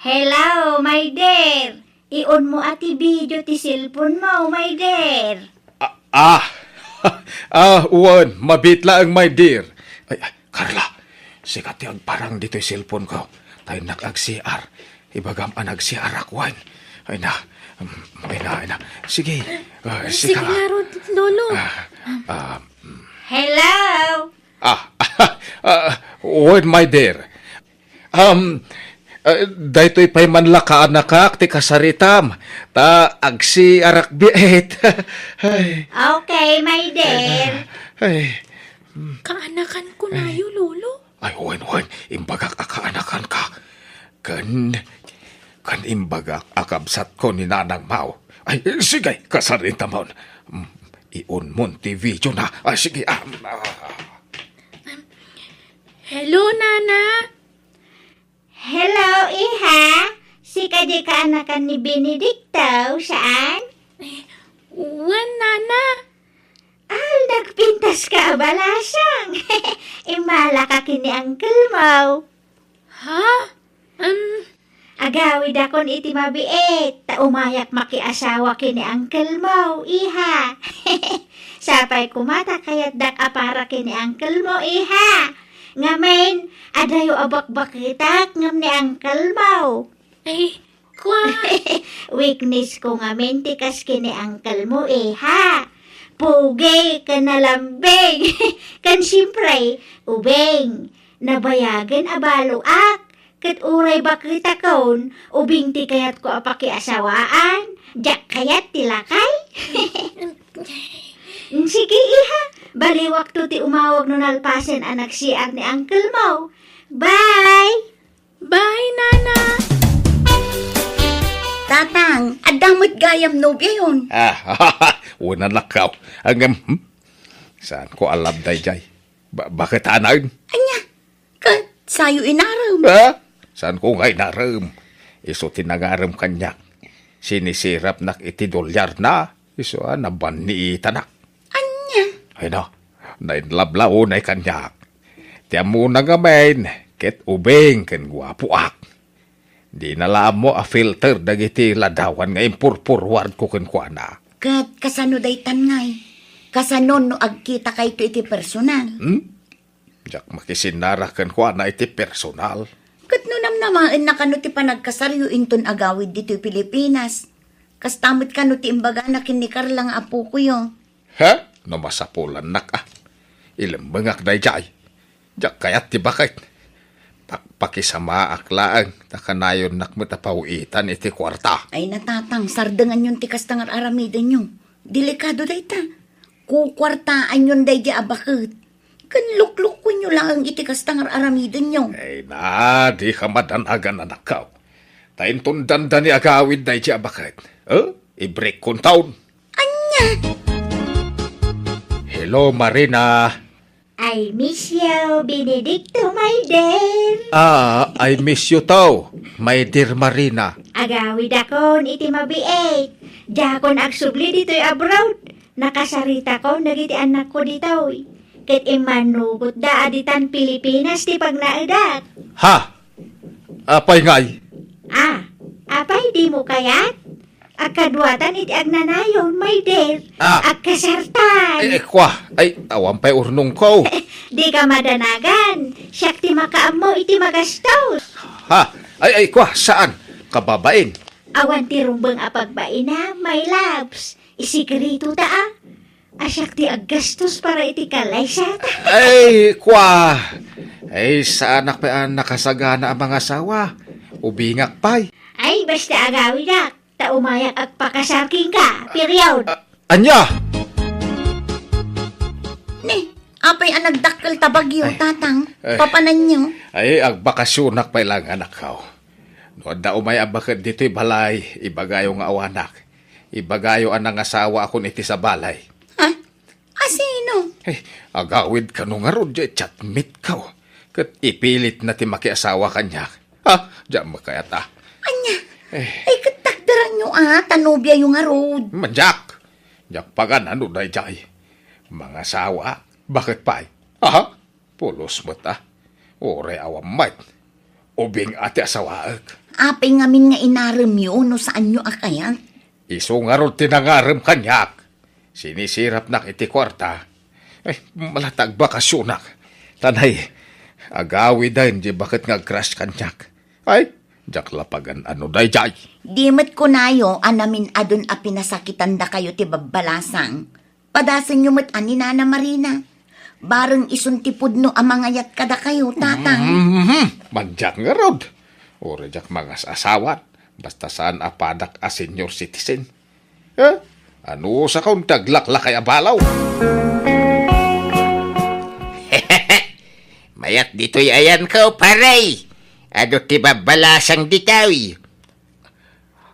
Hello, my dear. Ion mo ati video ti cellphone mo, my dear.
Uwan, mabitla ang my dear. Ay, Carla, sikat yung parang dito'y cellphone ko. Tayo nag-CR.
ibagam anag si Arakwan. Ay na. Sige.
Sige nga, Lolo.
Hello?
Word, my dear. Daytoy pa'y manlakaan na ti kasaritam. Ta agsi arakbiet.
Okay, my dear.
Kaanakan ko na yun, Lolo.
Ay, wen, imbagak akaanakan ka. Kan imbagak akabsat ko ni Nanang Mao. Ay, sige, kasaritam mo. Iun mon ti video na. Ay, sige.
Hello, Nana.
Hello, Iha. Si kadi kaanakan ni Benedicto, saan?
Nana.
Nagpintas ka balasang. Imala ka kini Uncle Mo.
Ha?
Agawid akon iti mabiit. Ta umayak makiasawa kini Uncle Mo, Iha. Sapay kumata kayat dak apara kini Uncle Mo, Iha. Ngamen, adayo abak-bakitak ngam ni Uncle Mo.
Ay, kwa.
Weakness ko ngamen tikas kini Uncle Mo, Iha. Pugay ka na lambing. Kan siyempre, ubeng. Nabayagan abaluak. Kat uray bakita kaon, ubing ti kayat ko apakiasawaan. Jak kayat tilakay. Sige, Iha. Bali waktu ti umawag nun alpasen anak siar ni Uncle Mo. Bye!
Bye, Nana.
Tatang, adamot gayam nobya yun.
Una lakaw. Saan ko alam dayjay? Bakit anayin?
Anya, sayo inaram.
Saan ko nga inaram? Iso tinangaram kanyak. Sinisirap nak iti dolyar na. Iso naban ni itanak.
Anya?
Ay na, nainlablao na kanyak. Tiyan mo na ngamen, ket ubeng ken guwapuak. Di nalaam mo a filter dagiti ladawan nga impurpurward ko ken kuana.
Kat kasano daytan ngay. Kasano no agkita kay to iti personal.
Jak makisinara ken kuana iti personal.
Kat no namnamaan na kano ti panagkasaryo inton agawid dito Pilipinas. Kastamot kano ti imbaga na kinikar lang apo ko yo.
Ha? No masapulan nak Ilembengak dayjay. Jak kayat ti bakit. Pakisama aklaang takanayon nakmatapawitan iti kwarta.
Ay natatang sardengan yung tikas tangar aramidan nyo. Delikado dayta. Kukwartaan yun dayja abakit. Kan lukluk ko nyo lang ang itikas tangar aramidan nyo.
Ay na, di ka madanagan na nakaw. Tainton danda ni agawid dayja abakit. I-break kong taon.
Anya?
Hello, Marina.
I miss you, Benedicto, my dear.
I miss you too, my dear Marina.
Agawid akon iti mabiit. Jakon agsubli dito'y abroad. Nakasarita ko, nagiti anak ko dito'y. Ket imanugot da aditan Pilipinas ti pagnaidat.
Ha? Apay ngay?
Apay di mo kayat? Akadwatan iti agnanayon, my dear. Agkasartan.
Ay, awan pa'y urnong ko.
Di ka madanagan. Siyak ti makaam mo iti magastos.
Ha? Saan? Kababain?
Awan ti rumbang apagbain na, my loves. Isikirito ta Asyak ti aggastos para iti kalaysa ta.
Saan pa nakasagana ang mga asawa? Ubingak pa'y.
Ay, basta agawid ak. Ta umayak agpakasarking ka, period.
Anya?
Apay ang nagdakkel tabagyo, tatang. Papanan nyo.
Agbakasyonak pa'y lang anak ko. Noon da umay abakad dito'y balay, ibagayo nga awanak. Ibagayo anang asawa ako niti sa balay.
Ha? Asino?
Agawid ka nung nga ron, chatmit ka. Kat ipilit na ti makiasawa kanya. Diyan makayata.
Anya? Katakdaran nyo tanobya yung arod.
Manjak! Jak pagan ano dayjay. Mga asawa, bakit pa'y? Pulos mo ta. Ore awam mat. Ubing ati asawaag.
Apay ngamin nga inaram yun, no saan nyo akayat?
Iso nga ron tinangaram kanyak. Sinisirap nak iti kwarta. Malatag bakasyonak. Tanay, agawi dahin di bakit nga crush kanyak. Jaklapagan ano dayjay.
Dimit ko nayo, anamin adun a pinasakitan da kayo ti babbalasang. Padasan nyo mat ani Nana Marina. Bareng isuntipod no amangayat kada kayo, tatang.
Manjak nga rod. Orejak mga asawat. Basta saan apadak a senior citizen. Ano sa kaun taglakla kay abalaw?
Mayat dito'y ayan ko, paray. Ano ti babbalasang ditawi?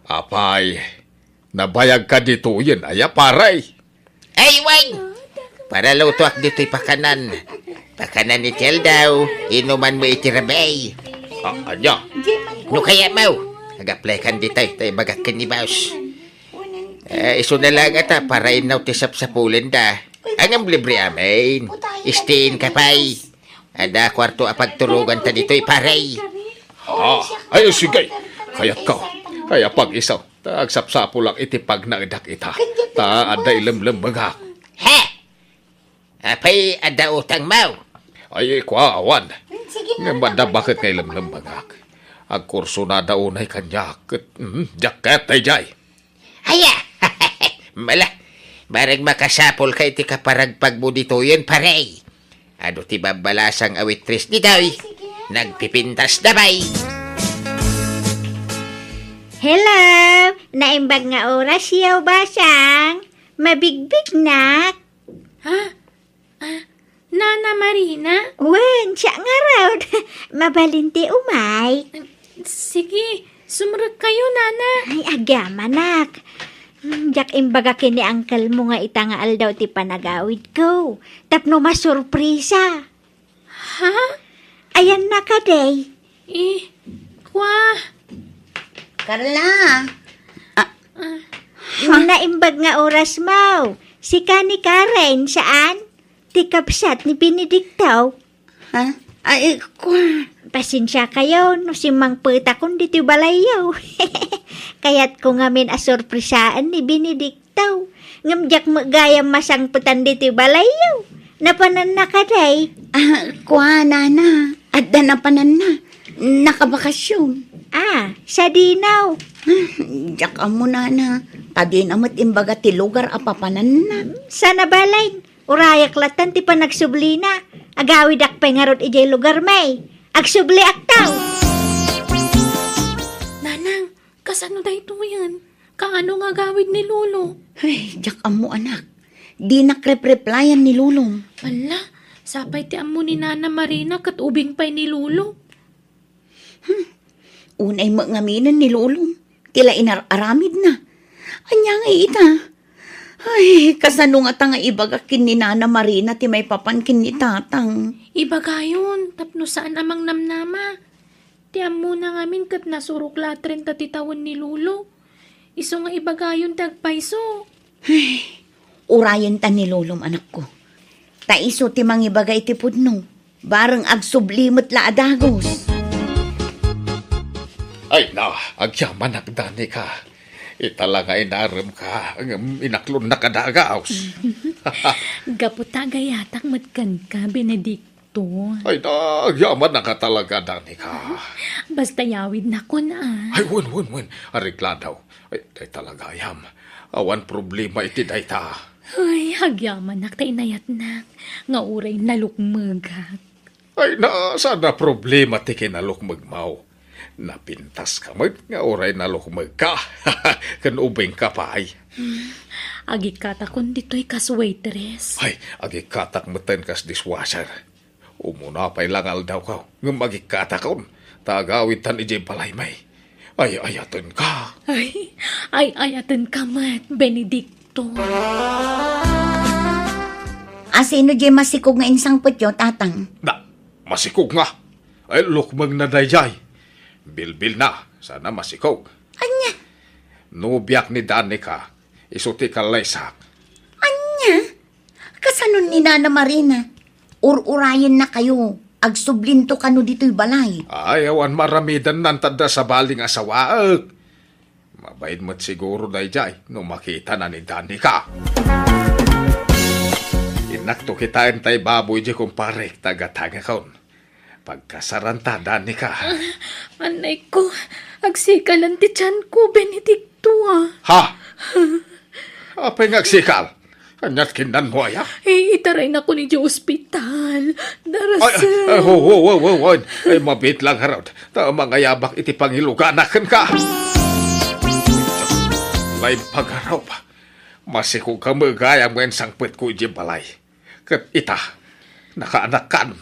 Apay, nabayag ka dito yun, aya paray.
Ay, wag! Para lutuak dito'y pakanan. Pakanan ni Tel daw, inuman mo itirabay.
Anya?
No kaya mau, nag-apply kan dito'y, tayo bagat kan ni Baus. Iso na lang ata, para inaw tisap sa pulen da. Ang libre amin, istiin ka pa'y. Ada kwarto apagturugan ta dito'y paray.
Ay, sige. Kayat ka. Kaya pag isaw, tagsapsapo lang itipag na idak ita. Ta aday lemlembagak.
Ha? Apay ada utang mau?
Ay, kwaawan. Nga bakit kay lemlembagak? Ang kurso na daunay kanya. Jacket ay jay.
Aya! Mala, barang makasapol kay ti kaparagpag mo dito yun, paray. Ano ti babalasang awitris ni daw? Nagpipintas dabay.
Hello! Naimbag nga oras yaw basang. Mabigbig na.
Ha? Nana Marina?
Wen, siya nga raw. Mabalinti umay.
Sige, sumunod kayo, Nana.
Ay, agama nak. Jak imbaga kini angkel mo nga itangaal daw ti panagawid ko. Tapno masurprisa.
Ha?
Ayan na ka, day.
Carla!
Naimbag nga oras mo. Si Kani Karen, saan? Ti kapsat ni Benedicto.
Ha? Ay, kwa.
Pasensya kayo, no si Mang Peta kung dito balayaw. Kaya't ko ngamin asurprisaan ni Benedicto. Ngamjak magayam masang putan dito balayaw. Napanan na ka, day.
Kwa, Nana. Adda na panan na. Nakabakasyon.
Sa dinaw.
Diyak mo, Nana. Tadi namat imbaga ti lugar apapanan na.
Sana balay. Urayak latan ti panagsubli na. Agawid akpay nga rot ijay lugar may. Agsubli aktaw.
Nanang, kasano da ito yan? Kaano nga gawid ni Lolo?
Ay, diyak mo, anak. Di nakrep-replyan ni Lulong.
Wala, sapay ti amo ni Nana Marina kat ubing pa'y ni Lolo.
Unay mangaminan ni Lulong. Tila inararamid na. Anya nga ita. Ay, kasano nga ta nga ibagakin ni Nana Marina ti may papankin ni tatang.
Ibagayon, tapno saan amang namnama. Ti amo na ngamin kat nasurok latren tatitawan ni Lolo. Iso nga ibagayon tagpaiso.
Ay, urayan ta ni Lolom, anak ko. Taiso ti mangibagay ti pudno. Barang agsublimot la adagos.
Ay na, agyaman nagdani ka. Italaga inaram ka. Inaklon na kadagaos.
Gaputa gayatak matkan ka, Benedicto.
Ay na, agyaman na ka talaga dani ka.
Basta yawid na ko na.
Ay, wun. Arigla daw. Ay, talaga yam. Awan problema iti dayta.
Ay, hagyaman nak tayo nayat nak. Nga uray nalukmagak.
Ay na, sana problema ti kinalukmag mau. Napintas ka mag, nga oray nalukmag ka. Kanubing ka pa ay.
Agikatak kon dito'y kas waitress.
Ay, agikatak meten kas dishwasher. Umuna pa'y langal daw ka. Nga magikatak kon. Tagawid tan ijay balay may. Ay, ayatan ka.
Ay, ayatan ka mat, Benedicto.
Sino di masikog nga insang putyo, tatang?
Na, masikog nga. Ay, lukmag na dayjay. Bilbil na, sana masikog.
Anya?
Nubiyak ni Danica, isuti ka laysak.
Anya? Kasanon ni Nana Marina? Ur-urayan na kayo. Agsublinto kano dito'y balay.
Ay, awan maramidan nantada sa baling asawaag. Mabaid mo't siguro dayjay, no makita na ni Danica. Inakto kitain tay baboy di kumpare, tagatanga kaon. Pagkasarantada ni ka.
Anay ko, agsikalan ti tiyan ko, Benedicto
Ha? Apay nga agsikal? Kanyat kinan mo ay
itaray na ko ni di ospital.
Ay, ay, mabit lang harap. Mga yabak iti pangiluganakan ka. Lay pagaraw pa. Masikog ka magayang ngayon sangpit ko iti balay. Kat ita, nakaanakan.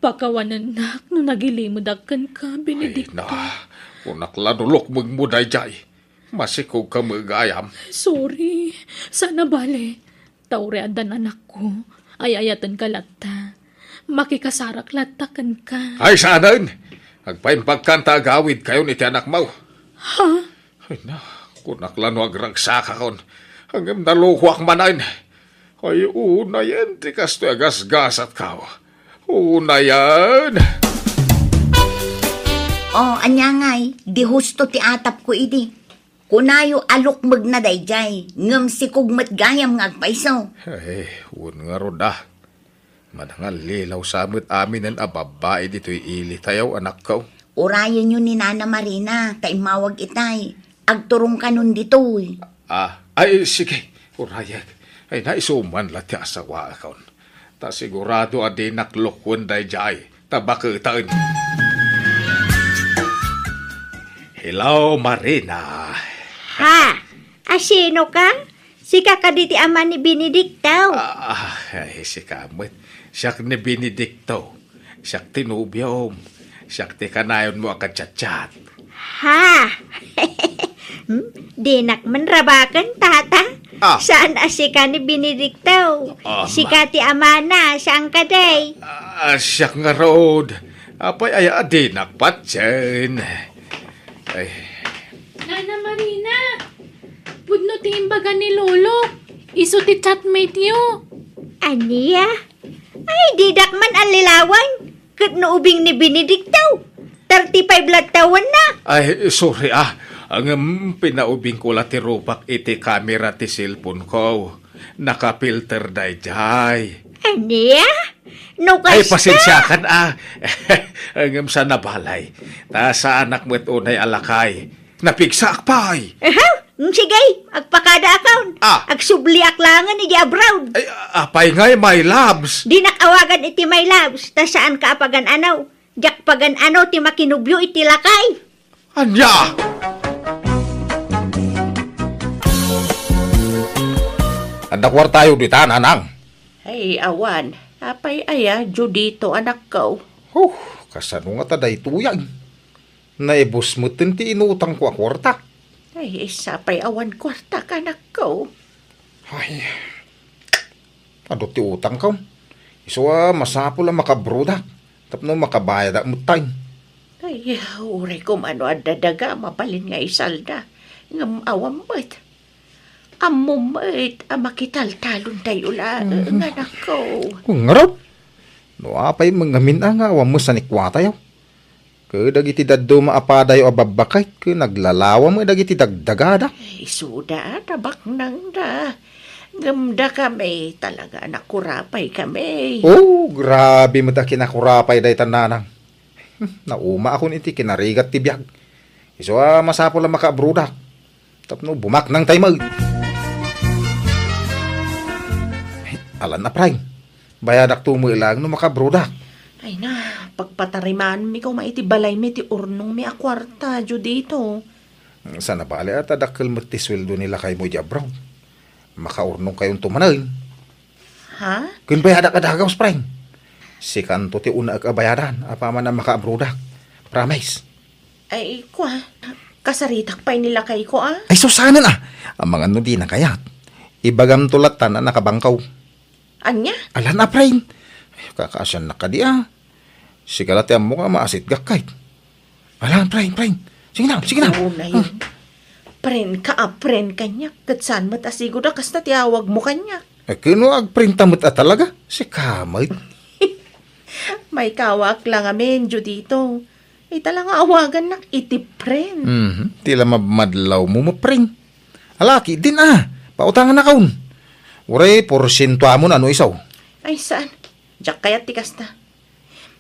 Pakawanan nak, no nagilimudakan ka, Benedicto.
Ay na, unak lanulok magmuday jay. Masikog ka magayam.
Sorry, sana bale. Taureadan anak ko, ay ayatan ka lata. Makikasarak latakan ka.
Ay saanan, agpaimpagkanta agawid kayo ni ti anak mo.
Ha?
Ay na, kunak lano agragsaka kon. Hanggang naluhuak manayin. Ay una yan, tikas to agasgasat ka. Una yan.
Oh, anyangay, di husto ti atap ko idi. Kunayo alok na dayjay, ngem sikog matgayam nga agpaiso.
Ay, nga roda. Madangal lilaw samot amin ang ababae dito'y ili tayaw anak ko.
Urayan yun ni Nana Marina, kay mawag itay. Agturong ka nun dito'y.
Ay, sige, urayan. Ay, naisuman lang ti asawa akon. Ta sigurado adi naklokwan day jay, tabakitaan. Hello, Marina.
Ha? Asino ka? Si kakaditi ama ni Benedicto.
Ay, si kamot. Siyak ni Benedicto. Siyak tinubiyom. Siyak ti kanayon mo akad-chat-chat.
Ha? Dinak man rabakan, tata. Saan asika ni Benedicto? Sika ti amana, saan ka day?
Siyak nga road. Apay ay adinak pat dyan. Ay.
Nana Marina, pudno ti imbaga ni Lolo. Iso ti chatmate yo.
Aniya? Ay, didak man ang lilawan. Kat naubing ni Benedicto. 35 lat taon na.
Ay, sorry Ang pinaubing ko ti rupak iti kamera ti cellphone ko. Nakapilter day jay.
Aniya? No kasta?
Ay, pasensyakan Ang sa nabalay. Ta sa anak mo't unay alakay. Napigsak pa ay.
Sige, agpakada account. Agsubli aklangan ni Abroad.
Ay, apay ngay, my loves.
Di nakawagan iti my loves. Ta saan ka apagan anaw? Jak pagan ano ti makinubyo iti lakay.
Anya! Andakwar tayo di tananang.
Ay, awan. Apay aya, Judito anak ko.
Kasano nga taday tuyang. Naibos mo ti inutang ko kwarta.
Ay, sapay awan kwarta ka anak ko.
Ay, ano ti utang ko? Iso masapo lang makabruda. Tapno makabayad ang mutay.
Ay, uri ko mano adadaga, mapalin nga isalda. Ngam awam mo't. Amom mo't, makital-talon tayo lang, anak ko.
Ngarap? No apay mangamin nga, awam mo sa nikwata yaw. Dagiti daddo maapadayo ababakay, naglalawa mo dagiti dagdagada.
Ay, suda, tabak nang da. Ngamda kami, talaga nakurapay kami.
Grabe mo da kinakurapay day tananang. Nauma akong iti kinarigat ti biyag. Iso masapo lang makabrudak. Tapno bumak nang taymag. Alan na prang. Bayadak tumuilang no makabrudak.
Ay na, pagpatariman mi ko maiti balay mi ti urnong mi akwarta, Judito.
Sana bali at adakil mo ti sweldo nila kay mo Jabraw. Makaurnong kayong tumanal.
Ha?
Kun bayadak adagaw sprang. Si kanto ti una akabayadan, apaman na makaabrudak. Promise.
Ay, kwa, kasaritak pa'y nila kay ko,
Ay, susana na. Ang mga nudi na kayat. Ibagam tulatan na nakabangkaw.
Anya?
Alan na, prain. Kakasyan na ka di, Si kalati ang mukha maasit gakay. Alan, prain. Sige na.
Oo na yun. Pren kanya. Katsan mo't asigo na kasta tiawag mo kanya.
Kino agprinta mo't talaga? Si kamay.
May kawak lang amin, Judito. Talang awagan na itipren.
Tila mamadlaw mo mapring. Alaki din pautangan na kaun. Uray, porsyento mo na isaw.
Ay, saan? Diyak kaya tikas na.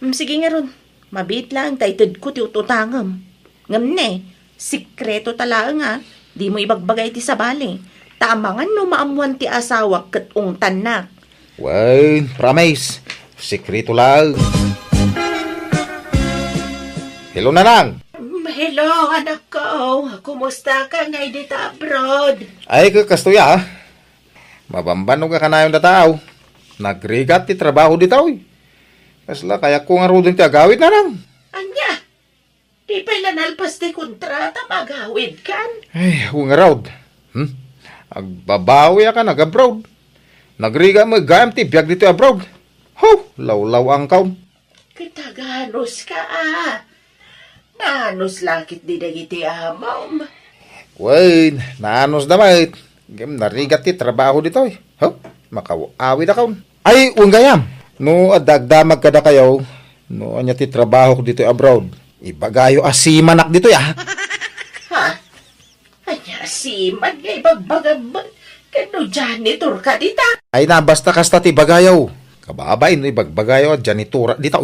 Sige nga ron. Mabit lang, taytid ko ti ututangam. Ngam ne, sikreto talaga nga. Di mo ibagbagay ti sabali. Tamangan no maamuan ti asawa kat ungtan na.
Well, promise. Sekreto lang. Hello, Nanang.
Hello, anak ko. Kumusta ka ngay dito abroad?
Ay, kastuya. Mabambanog ka na yung dataw. Nagrigat ti trabaho dito. Kasla, kaya ko nga ro din ti agawid, Nanang.
Anya, di pala nalpas ti kontrata magawid kan?
Ay, huwag nga raw. Agbabawi ka nag-abroad. Nagriga mo gayam ti biyag dito abroad. Ho, law-law ang kaon.
Kitaganos ka Nanos lakit di dagiti amam.
Wait, naanos damay. Gam narigat ti trabaho dito. Ho, makawawid na kaon. Ay, huwag gayam. No, adagdamag ka na kayo. No, anya ti trabaho dito abroad. Ibagayo asimanak dito ya.
Ha? Anya asiman ngay bagbagam. Kano janitor ka dita?
Ay na, basta kasta ti bagayaw. Kababay no, ibagbagayaw at janitora dito.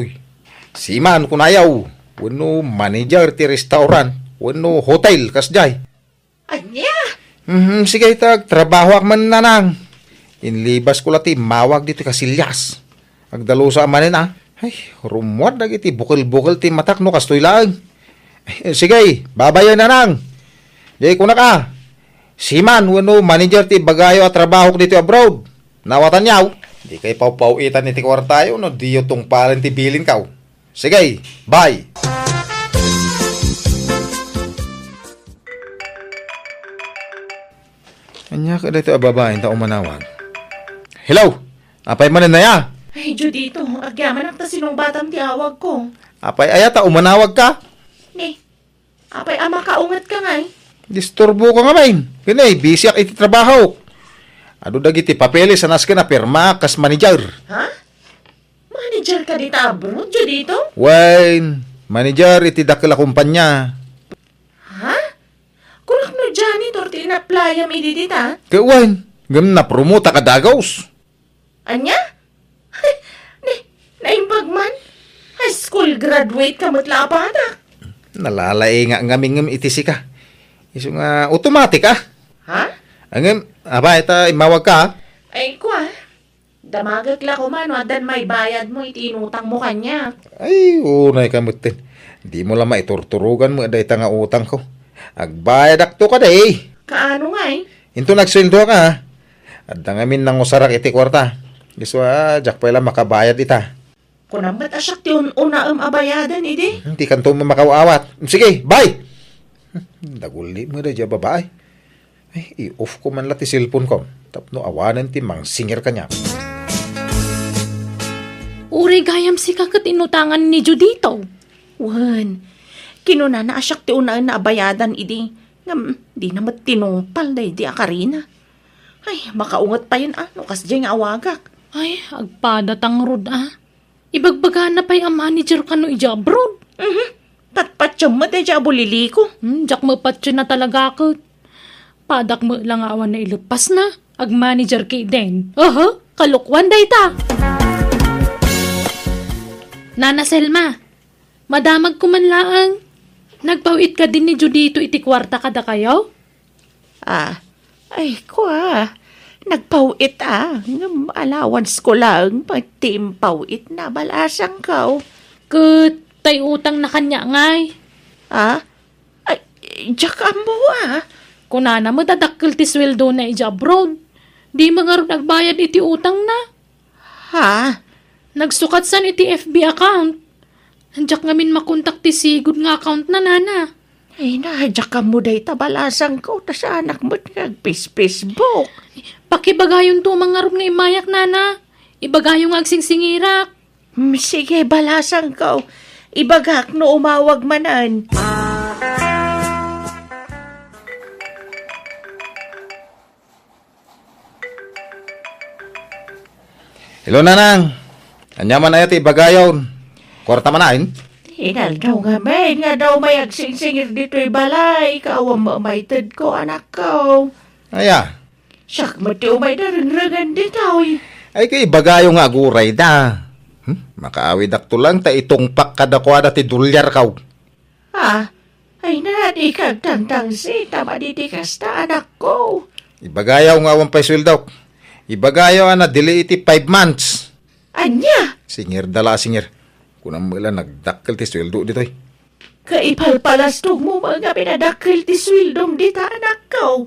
Siman kunayaw. Wano manager ti restaurant. Wano hotel kasjay.
Anya?
Sige tag, trabaho ak man Nanang. Inlibas ko lati mawag dito kasilyas. Agdalusa manin Ay, rumwad na iti bukil-bukil ti matak no kastoy lang. Sige, babayan Nanang. Jay ko na ka. Siman, wano manager ti bagayo at trabaho dito abroad. Nawatan yaw. Di kay pau-pauitan iti kwartayo no diyo tong palen ti bilin kaw. Sige, bye. Anya ka dito ababain ta umanawag. Hello, apay manin na ya?
Ay, Judito, agyaman ang tasinong batang tiawag ko.
Apay ayata umanawag ka?
Ni, apay ama kaungat ka ngay.
Disturbo ka nga main. Kinay, busy ak iti trabaho. Ado dagiti papeles sanas ka na pirma kas manager.
Ha? Manager ka dito abroad, Judito?
Wine, manager iti dakila kumpanya.
Ha? Kunak no janitor ti na-playa mi dita?
Kaya wine, gam na promote ka dagaws.
Anya? Naimbag man? High school graduate ka matla pa na.
Nalalay nga ngaming iti sika. Iso nga automatic
Ha?
Angem, aba ita imawag ka.
Ay kwa. Damagag la ko man, wadan may bayad mo, itinutang mo kanya.
Ay, unay kamutin. Di mo lang maiturturugan mo day nga utang ko. Agbayad akto ka day.
Kaano nga
Into nagsweldo ka At ngamin nang usarak iti kwarta. Giswa, jak pa lang makabayad ita.
Kunang ba't asyak ti una abayadan, idi?
Hindi kanto mo makawawat. Sige, bye! Daguli mo na dyan babae. Ay, i-off ko man lang ti cellphone ko. Tapno awanan ti mang singer kanya.
Uri gayam si kakat inutangan ni Judito.
Wan, kinuna na asyak ti unaan na abayadan, idi. Ngam, di namat tinumpal na idi akarina. Ay, makaungat pa yun, no kas dyan nga awagak.
Ay, agpadatang rod Ibagbaga na pa'y ang manager ka no ija abroad.
Patpatsyo mo tayo bulili ko.
Jak mo patyo na talaga ako. Padak mo lang awan na ilupas na. Ag manager kay Den. Kalukwan day ta. Nana Selma, madamag ko man laang. Nagpawit ka din ni Judito iti kwarta kada kayo?
Ay kwa. Nagpawit allowance ko lang. Pagtimpawit na balasang ka.
Kat, tay utang na kanya ngay.
Ay, jaka mo
Kunana mo dadakkel ti sweldo na ija abroad. Di mga nagbayad iti utang na.
Ha?
Nagsukat san iti FB account. Andiyak ngamin makontak ti sigud nga account na nana.
Ay nadyak ka mo day tabalasang ko. Tas anak mo't nag-Facebook.
Pakibagayon to mga rum nga imayak nana. Ibagayon nga agsingsingirak.
Sige balasang ko. Ibagak no umawag manan.
Hello, Nanang. Anyaman na iti bagayon. Kwarta manain?
Inal daw nga may agsingsingir dito'y balay. Ikaw ang mamaitad ko, anak ko.
Aya.
Siyak mo ti umay na rinringan dito.
Ay kay bagayo nga aguray da. Makaawid akto lang ta itungpak kada ko ti dolyar kaw.
Ay na, di kag tantang si, tama di kasta anak ko.
Ibagayaw nga 1 peso daw. Ibagayaw na dili iti 5 months.
Anya,
Singir dala singir. Kunang mula nagdakkel ti sweldo dito eh.
kaipalpalastog mo mga pinadakil ti swildong dita anak ko.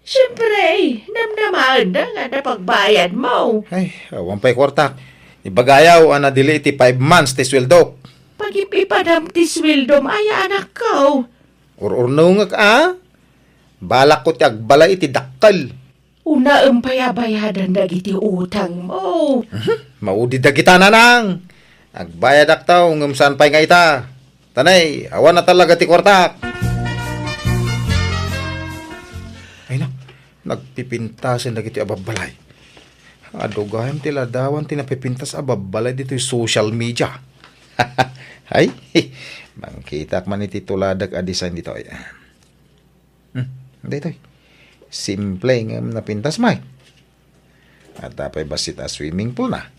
Siyempre, namnamaan na nga na pagbayad mo.
Ay, awan pa'y kwarta. Ibagayaw na dili iti 5 months ti sweldo.
Pag ipipadam ti swildom ay anak ko.
Or-or nga balak ko ti agbalay iti dakkel.
Una ang payabayadan dagiti utang mo.
Maudi dagita na nang. Agbayad aktaw ngem saan pa'y nga ita. Tanay, awan na talaga ti kwarta. Ay na, nagpipintasin dagiti ababalay. Adugayam ti ladawan ti napipintas ababalay dito yung social media. Ay, mangkitak man iti tuladag a design dito. Dito simple nga napintas may. At tapay basit a swimming pool na.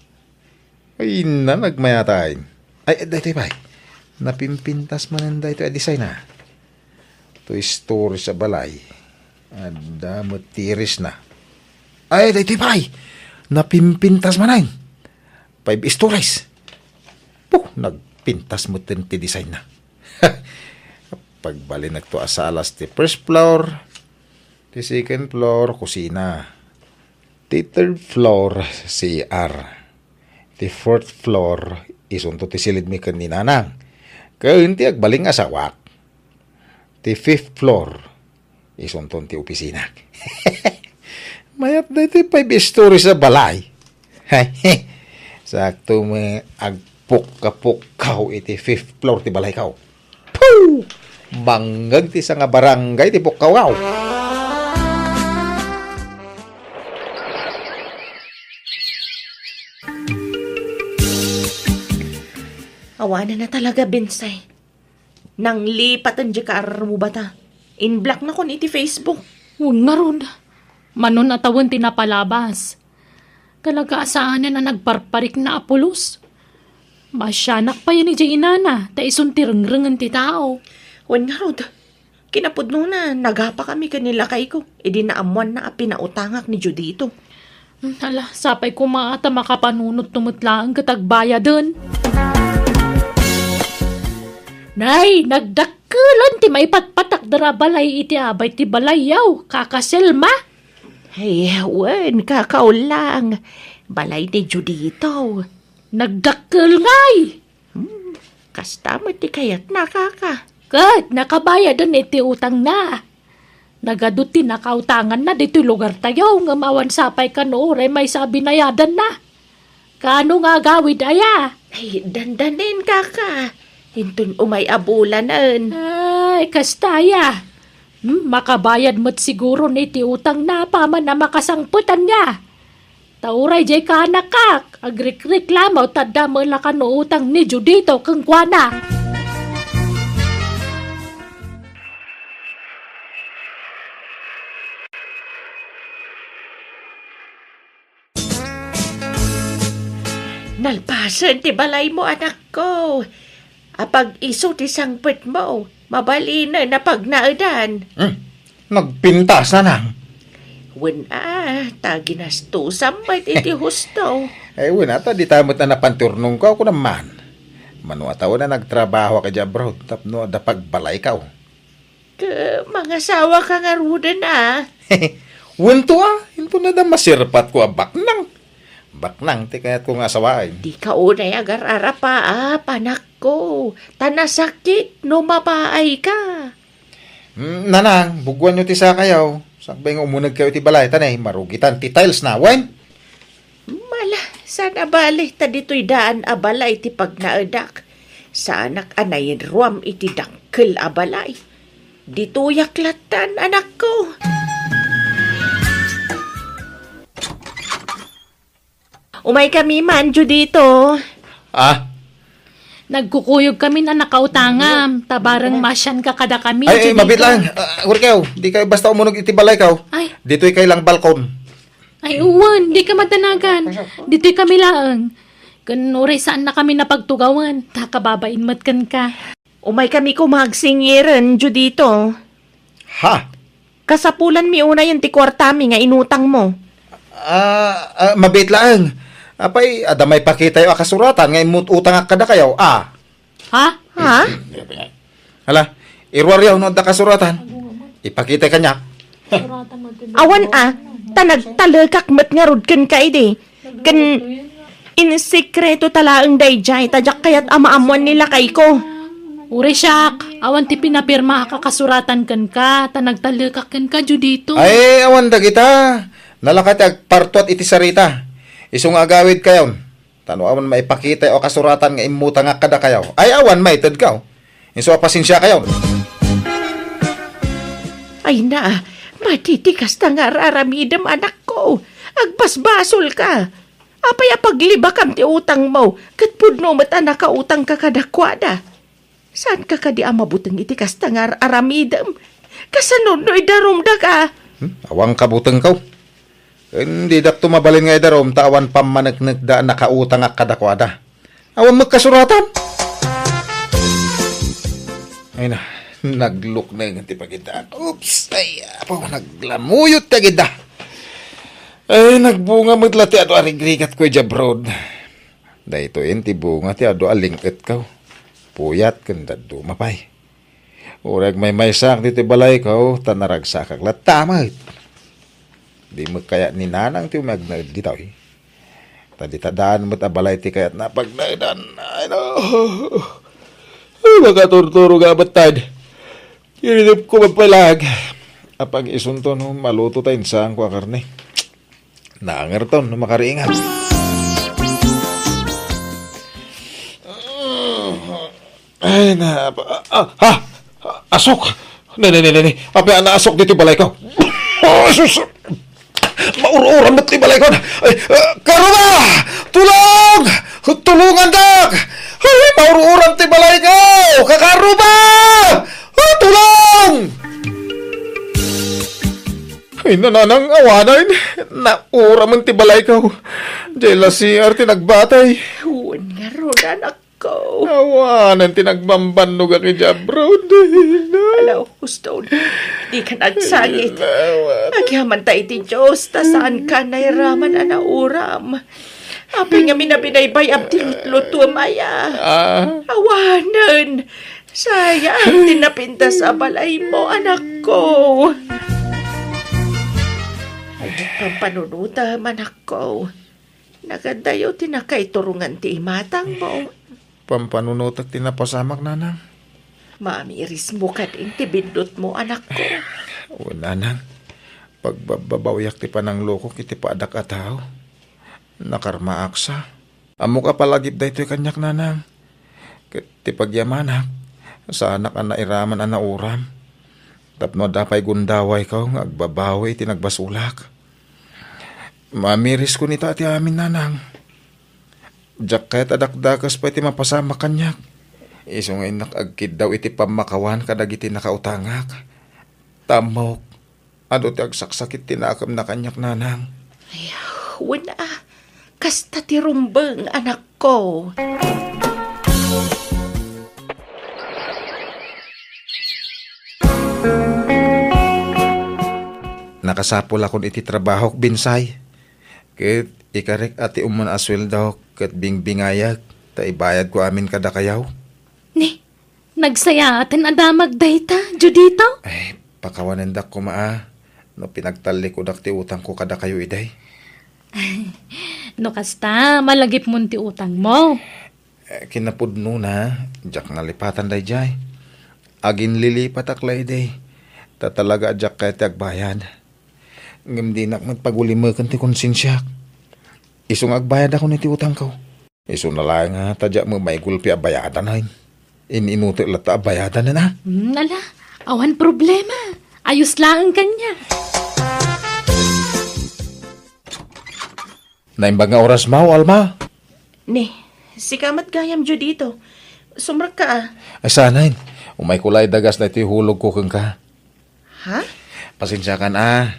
Ay na, nagmayatain. Ay, dito ba? Napimpintas man ang dito a design na. Ito story sa balay. Ada matiris na. Ay, dito ba? Napimpintas man ang 5 stories. Nagpintas mo ti design na. Pagbali nagto asalas ti first floor, ti second floor, kusina. Ti third floor, CR. Ti fourth floor, isunto ti silid mi ken ni nanang. Kaun ti agbaling asawak. Ti fifth floor, isunto ti opisina. Mayat na ti 5 stories sa balay. Sakto may agpuk-kapuk-kaw iti fifth floor ti balay kaw. Poo! Banggag ti sa nga barangay ti pukkawaw.
Awanan na talaga, Bensay. Nang lipatan dya ka mo bata. In-block na kon iti Facebook.
Huwag nga ron. Manon atawan tinapalabas. Kalagaasanan na nagparparik na apulos. Masyanak pa yan ni Jay inana. Ta isuntirang-rangan ti tao.
Huwag nga ron. Kinapudno na. Nagapa kami kanila kay ko. E di naamuan na pinautangak ni Judito.
Hala, sapay ko maata makapanunot tumutlaan katagbaya dun. Nay, nagdakkelan ti may patpatak darabalay iti abay ti balayaw. Kakaselma.
Ay, wen, kakao lang. Balay ni Judito.
Nagdakkel ngay.
Kasta mo ti kayat nakaka.
Kat, nakabayadan iti utang na. Nagaduti nakautangan na dito lugar tayo. Nga mawan sapay ka noore may sabi na yadan na. Kano nga gawid aya?
Ay, dandanin kaka. Hintun umay abulanan.
Ay, kastaya. Makabayad mo't siguro niti utang na paman na makasangputan niya. Tauray jay ka nakak. Agrik-reklamaw tadda mo ka no utang ni Judito kang kwana.
Nalpasan ti balay mo anak ko. Apag iso ti sangpet mo. Mabali na pagnaedan.
Nagpintas na nang.
Wen taginastusam ba't iti husto.
Ay, wala di tamot na napanturnong ko ako naman. Manuataw na nagtrabaho ka dyan, bro. Tapno da pagbalay ka.
Mga sawa ka nga rudan
Wento Hinto na da masirpat ko baknang. Baknang, ti kaya't ko nga sawain.
Di ka unay agar-ara pa, panak ko. Tanasakit, no mapaay ka.
Nanang, bugwan nyo ti sa kayaw. Sakbay nga umunag kayo ti balay, tanay, marugitan ti tiles na, wen?
Mala, sana balik ta dito'y daan abalay ti pagnaadak. Sa anak anayin ruam iti dakkel abalay. Dito yaklatan, anak ko. Umay kami man, Judito.
Nagkukuyog kami na nakautangam. Tabarang masyan ka kada kami.
Ay, mabit lang. Urkaw, di kayo basta umunog iti balay kaw.
Ay.
Dito'y kay lang balkon.
Ay, uwan. Di ka matanagan. Dito'y kami laang. Kanuri saan na kami napagtugawan. Takababain mat kan ka.
Umay kami kumagsingiran, Judito.
Ha?
Kasapulan mi una yung tikwartami nga inutang mo.
Mabit lang. Apay, adamay pakita yung akasuratan nga imut utang kada kayo.
Ha?
Ha?
Hala, irwaryaw no da kasuratan. Ipakita kanya.
Awan tanagtalagak mat nga rod kan ka ide. Kan insekreto talaang dayjay, tadyak kayat amaamuan nila kay ko.
Uri siyak, awan ti pinapirma ka kasuratan kan ka, tanagtalakak kan ka, Judito.
Ay, awan da kita. Nalakat agpartuat iti sarita. Isong agawid kayon. Tano awan maipakita o kasuratan nga imuta nga kada kayo. Ay, awan maited ka. Iso apasinsya kayo.
Ay na, matitikas na nga raramidam anak ko. Agbasbasol ka. Apay pagliba kam ti utang mo. Katpudno mata ka utang ka kadakwada. Saan ka kadi amabutang iti kasta nga aramidam? Kasanunoy darumda ka.
Awang kabutang ka. Hindi dak tumabalin nga idarom, tawan pamanagnak da nakautang nga kadakwada. Awan magkasuratan. Ay na, nagluk na yung tipagita. Oops, ay, apaw, naglamuyot tagida. Ay, nagbunga maglati ado arigrigat ko jabrod. Da ito yun, tibunga ti ado alingket ka. Puyat kanda dumapay. Urag may sak dito balay ko, tanaragsak aglat tamay. Di mo kaya ni nanang ti umagnag dito eh. Tadi tadaan mo't abalay ti kaya't napagnaidan. Ay no. Ay, makaturturo nga batad. Irinip ko mapalag. Apag isunto no, maluto tayo saan ko karne. Naangarton no makariingat. Ay na, asok. Nene. Apa na asok dito balay ko. Oh, sus. Maur-uran ba't balay ko. Ay, Karuma! Tulong! Tulungan dak! Ay, maur-uran ti balay ko! Kakaruma! Tulong! Ay, nananang awanan. Naura man ti balay ko. Dela si Arte nagbatay.
Huwag nga ron, anak ko.
Awanan tinagbambanog ang ijabrod.
Alaw, gusto. Di ka nagsangit. Agyaman tayo ti Diyos, tasaan ka nairaman anauram. Apay nga minabinaybay abdi luto maya. Awanan. Sayang, tinapinta sa balay mo, anak ko. Pampanunuta, anak ko. Nagandayo, tinakaiturungan ti imatang mo.
Pampanunot at tinapasamak, nanang.
Mamiris mo ka din, tibindot mo, anak ko.
O, nanang. Pagbabawiyak ti panang loko, kiti paadak ataw. Nakarma aksa. Amo ka palagip da ito'y kanyak, nanang. Kiti pagyamanak. Sa anak ang nairaman ang nauram. Tapno dapay gundaway ka, agbabawi, tinagbasulak. Mamiris ko nito ati amin, nanang. Diyak kahit adakdakas pa iti mapasama kanyak. Iso nga inakagkid daw iti pamakawan kadag iti nakautangak. Tamok. Ano ti agsaksakit tinakam na kanyak, nanang.
Ayaw, wala. Kasta ti rumbang, anak ko.
Nakasapol akong iti trabaho, binsay. Kit ikarek ati uman asweldo ket bingbingayag. Ta ibayad ko amin kada kayaw.
Ni, nagsaya atin adamag dayta, Judito?
Ay, pakawanan dak ko maa. No pinagtali ko dak ti utang ko kada kayo iday.
No kasta, malagip mo ti utang mo.
Kinapudno na, jak nalipatan day jay. Agin lilipat aklay day. Tatalaga jak kaya ti agbayad. Ngam di nak magpagulimakan ti konsensyak. Isong agbayad ako niti utang ko. Iso na lang nga, tadya mo may gulpi abayadan hain. Ininuti lata abayadan na na.
Nala, awan problema. Ayos lang ang kanya.
Naimbang nga oras mau, Alma.
Ni, si kamat gayam dyo dito. Sumrak ka ah.
Ay sanayin, umay kulay dagas na iti hulog ko kang ka.
Ha?
Pasensya kan ah.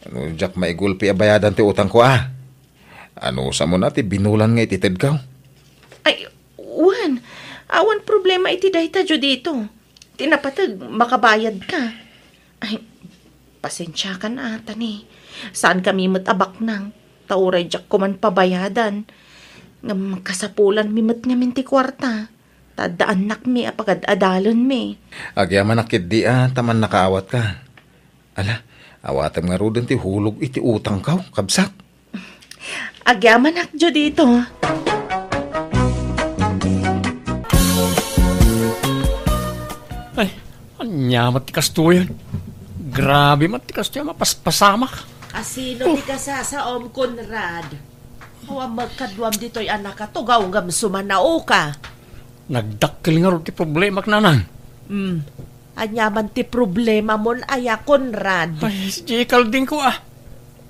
Ano, jak may gulpi abayadan ti utang ko ah. Ano sa mo nati binulan nga iti tedkaw?
Ay, awan problema iti dayta jo dito. Tinapatag, makabayad ka. Ay, pasensya ka na ata ni. Saan kami matabak nang? Tauray jak ko man pabayadan. Ngam kasapulan mi mat nga minti kwarta. Tadaan nak mi apagad adalon mi.
Agyaman nakit di taman nakaawat ka. Ala, awatam nga rodon ti hulog iti utang kaw, kabsak.
Agyaman nak jo dito.
Ay, anya matikas to yan. Grabe matikas to yan, mapaspasamak.
Asino ti kasasaom, Conrad? Huwag magkadwam dito'y anak ka, tugaw ngam sumanao ka.
Nagdakkel nga rin ti problema nanang.
Anyaman ti problema mon aya, Conrad.
Ay, si Jekyll din ko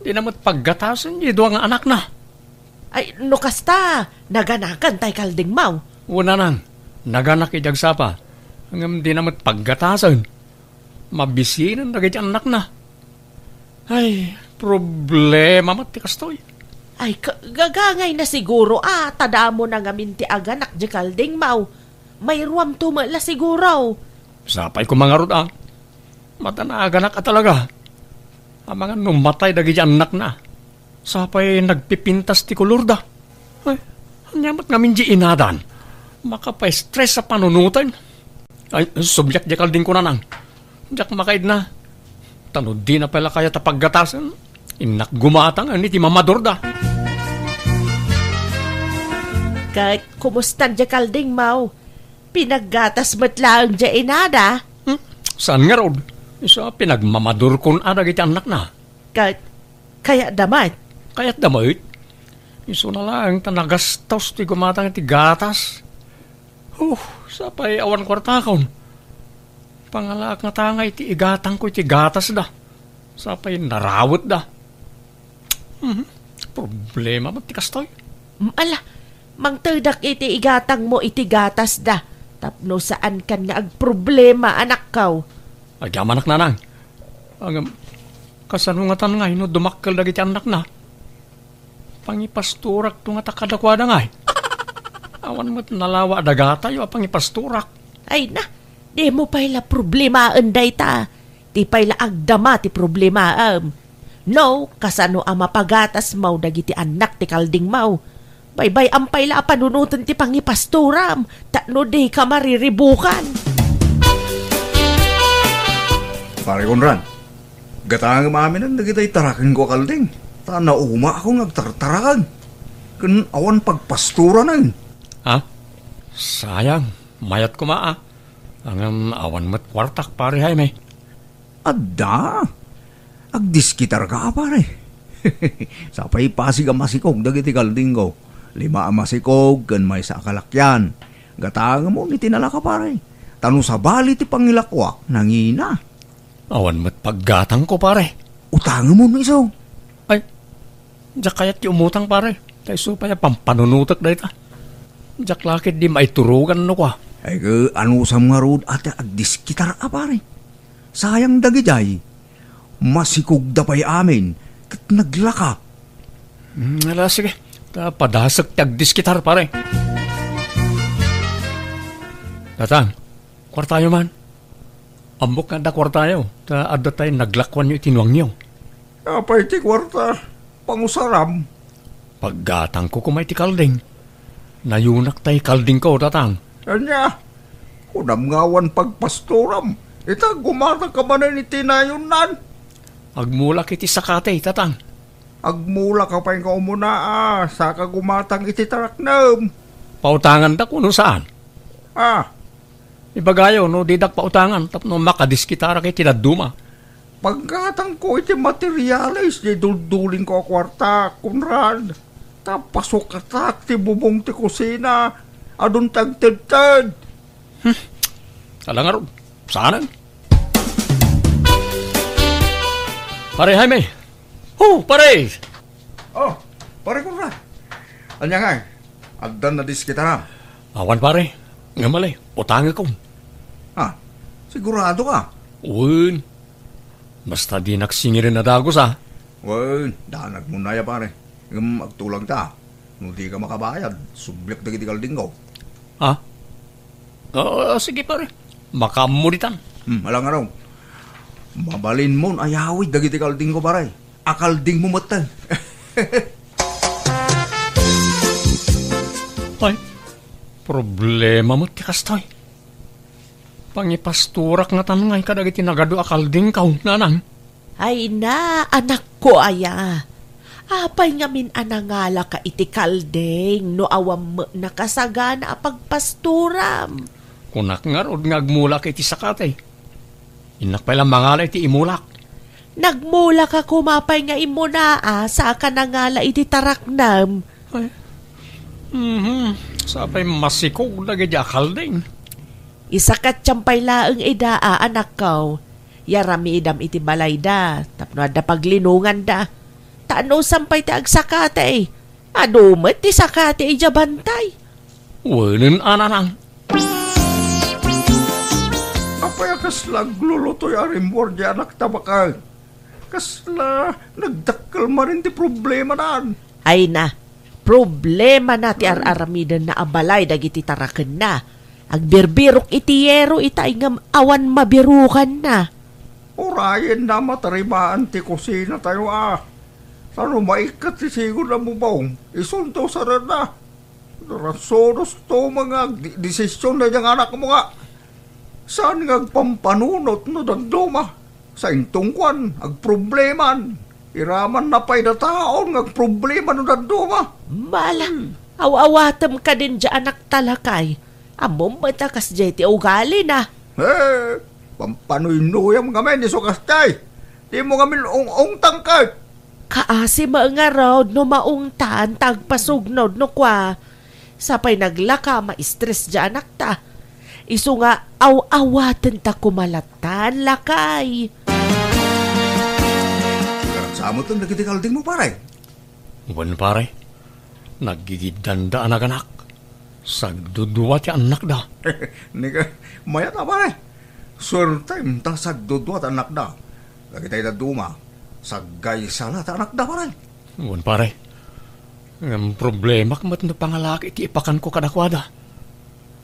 Di naman paggatasan niya doang anak na.
Ay, no kasta, naganakan tay kalding mau.
Una nang, naganak idagsapa. Hanggang di naman paggatasan. Mabisinan na ganyan anak na. Ay, problema matikas to.
Ay, gagangay na siguro tada mo na ngamin ti aganak di kalding mau. May ruwam tumala siguro.
Sapay ko mga rod Mata na aganak talaga. Ang mga numatay dagi di anak na. Sapay nagpipintas ti kulurda. Ay, anyamat ngamin di inadan. Makapay-stress sa panunutan. Ay, subyak di kalding ko na nang. Diyak makaid na. Tanod di na pala kaya tapaggatasan. Inak gumatang ani ti mamadorda.
Kahit kumustan di kalding mau. Pinaggatas matlaang di inada.
Saan nga rod? Isa pinagmamadur kon ada iti anak na.
Kaya damat.
Kaya't damit. Iso na lang tanagastos ti gumatang iti gatas. Sapay awan kwartakon. Pangalak nga tanga iti igatang ko iti gatas da. Sapay narawot da. Problema ba ti kastoy?
Ala, mangtadak iti igatang mo iti gatas da. Tapno saan kan nga agproblema anak kaw.
Agyaman anak nanang. Kasanungatan nga ino dumakkel dagiti anak na. Pangipasturak to nga takadakwada nga. Awan mo't nalawa dagata yung pangipasturak.
Ay na, di mo pala problema anday ta. Di pala agdama ti problema No, kasano ang mapagatas mau dagiti anak ti kalding mau. Baybay ampay la panunutan ti pangipasturam. Takno di ka mariribukan.
Pare Conrad, gatang mamin ang nagitay tarakan ko kalding. Nauma ako nagtartarakan. Kan awan pagpastura na yun.
Sayang, mayat ko Ang awan mat kwartak pare hay may.
Adda, agdiskitar ka pare. Sapay pasig ang masikog dagiti kalding ko. 5 ang masikog, kan may sa kalakyan. Gatang mo ni tinala ka pare. Tano sa bali ti pangilakwak, nangina.
Awan mat paggatang ko pare.
Utang mo na iso.
Ay, diyak kaya't yung umutang pare. Tayo supaya pampanunutak da ita. Diyak lakit di maiturugan no kwa.
Ay ano sa mga road at agdiskitar ka pare. Sayang dagijay. Masikog da pa'y amin. Kat naglaka.
Ala sige. Padasak ti agdiskitar pare. Datang, kwartayo man. Ambok nga da kwartayo. Adda tayo naglakwan nyo itinuang nyo.
Apay ti kwarta. Pangusaram.
Paggatang ko kumay ti kalding. Nayunak tayo kalding ko, datang.
Anya, kunam ngawan pagpastoram. Ita gumata ka ba na ni tinayon nan?
Agmula kiti sakate, tatang.
Agmula ka pa yung kaumuna saka gumatang iti taraknam.
Pautangan da kuno saan? Ibagayo, no, didak pautangan. Tapno makadiskitara kay tinaduma.
Paggatang ko iti materialis, di dulduling ko kwarta, Conrad. Tapasok katak ti bubong ti kusina. Adun tagtad-tad.
Alang nga ron. Saanan? Pare, Jaime. Pare!
Pare Conrad. Anya nga, agdan na diskitara.
Awan pare. Nga malay, utanga ko.
Sigurado ka?
Basta di naksingirin na dagos
danag mo na ya pare. Agtulang ta. Nung di ka makabayad, sublik na kitikalding ko.
Ha? Sige pare. Makamulitan.
Alang araw. Mabalin mo ayawid dagiti kalding ko paray. Akalding mo matang.
Ay, problema mo ti kastoy. Pangipasturak nga tanungay ka dagiti nagado akalding kaw, nanang.
Ay na, anak ko aya. Apay ngamin anangala ka iti kalding no awam mo nakasagana pagpasturam.
Kunak nga rod nga agmulak iti sakatay. Inak pala mangala iti imulak.
Nagmula ka kumapay nga imunaa sa kanangala iti taraknam.
Ay, sapay masikog na gaya kalding.
Isakat tiyempay laeng idaa anak ko. Yarami idam iti balay da. Tapno da paglinungan da. Tano sampay ti agsakate. Adumet ti sakate ijabantay.
Wanin ananang.
Apay kaslag lulutoy arimbor di anak tabakal. Kasla nagdakkel marin ti problema naan.
Ay na, problema na ti araramidan na abalay dagiti taraken na. Agbirbirok iti yero itay ngam awan mabirukan na.
Orayen na matarimaan ti kusina tayo Sano maikat ti sigo na mo baong isunto sa rana. Rasonos to mga desisyon na yung anak mo nga. Saan nga agpampanunot no dagduma? Sa intungkwan, agprobleman. Iraman na pa'y na taon, agproblema no dagduma.
Mala, awawatam ka din dyan anak talakay. Amom matakas dyan ti ugali na.
Pampanuy-nuyam ngamin ni Sukastay. Di mo ngamin ung tangkay.
Kaasi mga raw no maungtan tagpasugnod no kwa. Sapay naglaka ma-stress dyan anak ta. Isu nga aw-awatan ta kumalatan lakay.
Samot ang nagitikalding mo paray.
Wan pare. Nagigidanda anak-anak. Sagdudwa ti anak da.
Nika, mayat na paray. Surtime ta sagdudwa ti anak da. Lagi tayo na duma. Sagay sana ta anak da paray.
Wan pare. Ang problema kamat na pangalaki iti ipakan ko kadakwada.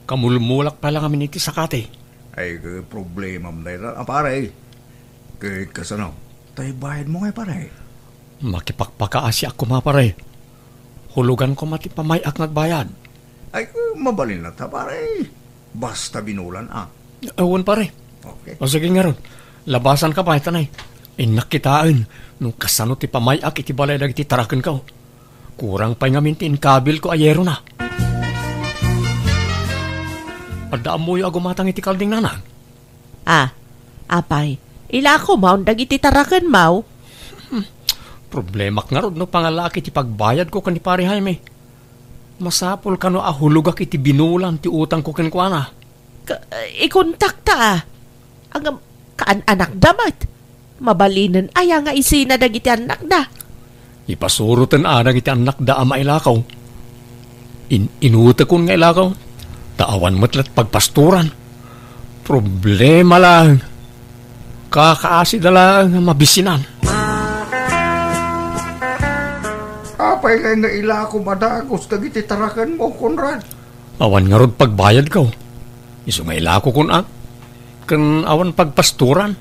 Kamulmulak pala kami iti sakate.
Ay, problema mo na paray. Kaya kasano, tayo bayad mo ngay paray.
Makipagpakaasi ako pare. Hulugan ko mati pamayak nagbayad.
Ay, mabalin na ta paray. Basta binulan
Ewan pare.
Okay.
O sige nga ron. Labasan ka pa itanay. Inakitaan nung kasano ti pamayak iti balay dagiti taraken ka. Kurang pa nga mintin kabil ko ayero na. Adaan mo yung agumatang iti kalding nanang.
Apay. Ila ko maun dagiti taraken mau.
Problema nga ron no pangalaki ti pagbayad ko kan ni pare Jaime. Masapol ka no ahulugak iti binulan ti utang ko kenkwana.
Ikontak ta ang kaan anak damat. Mabalinan aya nga isina dagiti anak da.
Ipasurutan anang iti anak da ama ilakaw. Inuta kon nga ilakaw. Taawan matlat pagpasturan. Problema lang. Kakaasi na lang mabisinan.
Apay kay nga ilako madagos dagiti taraken mo, Conrad.
Awan nga rod pagbayad ka. Isu nga ilako kun kan awan pagpasturan.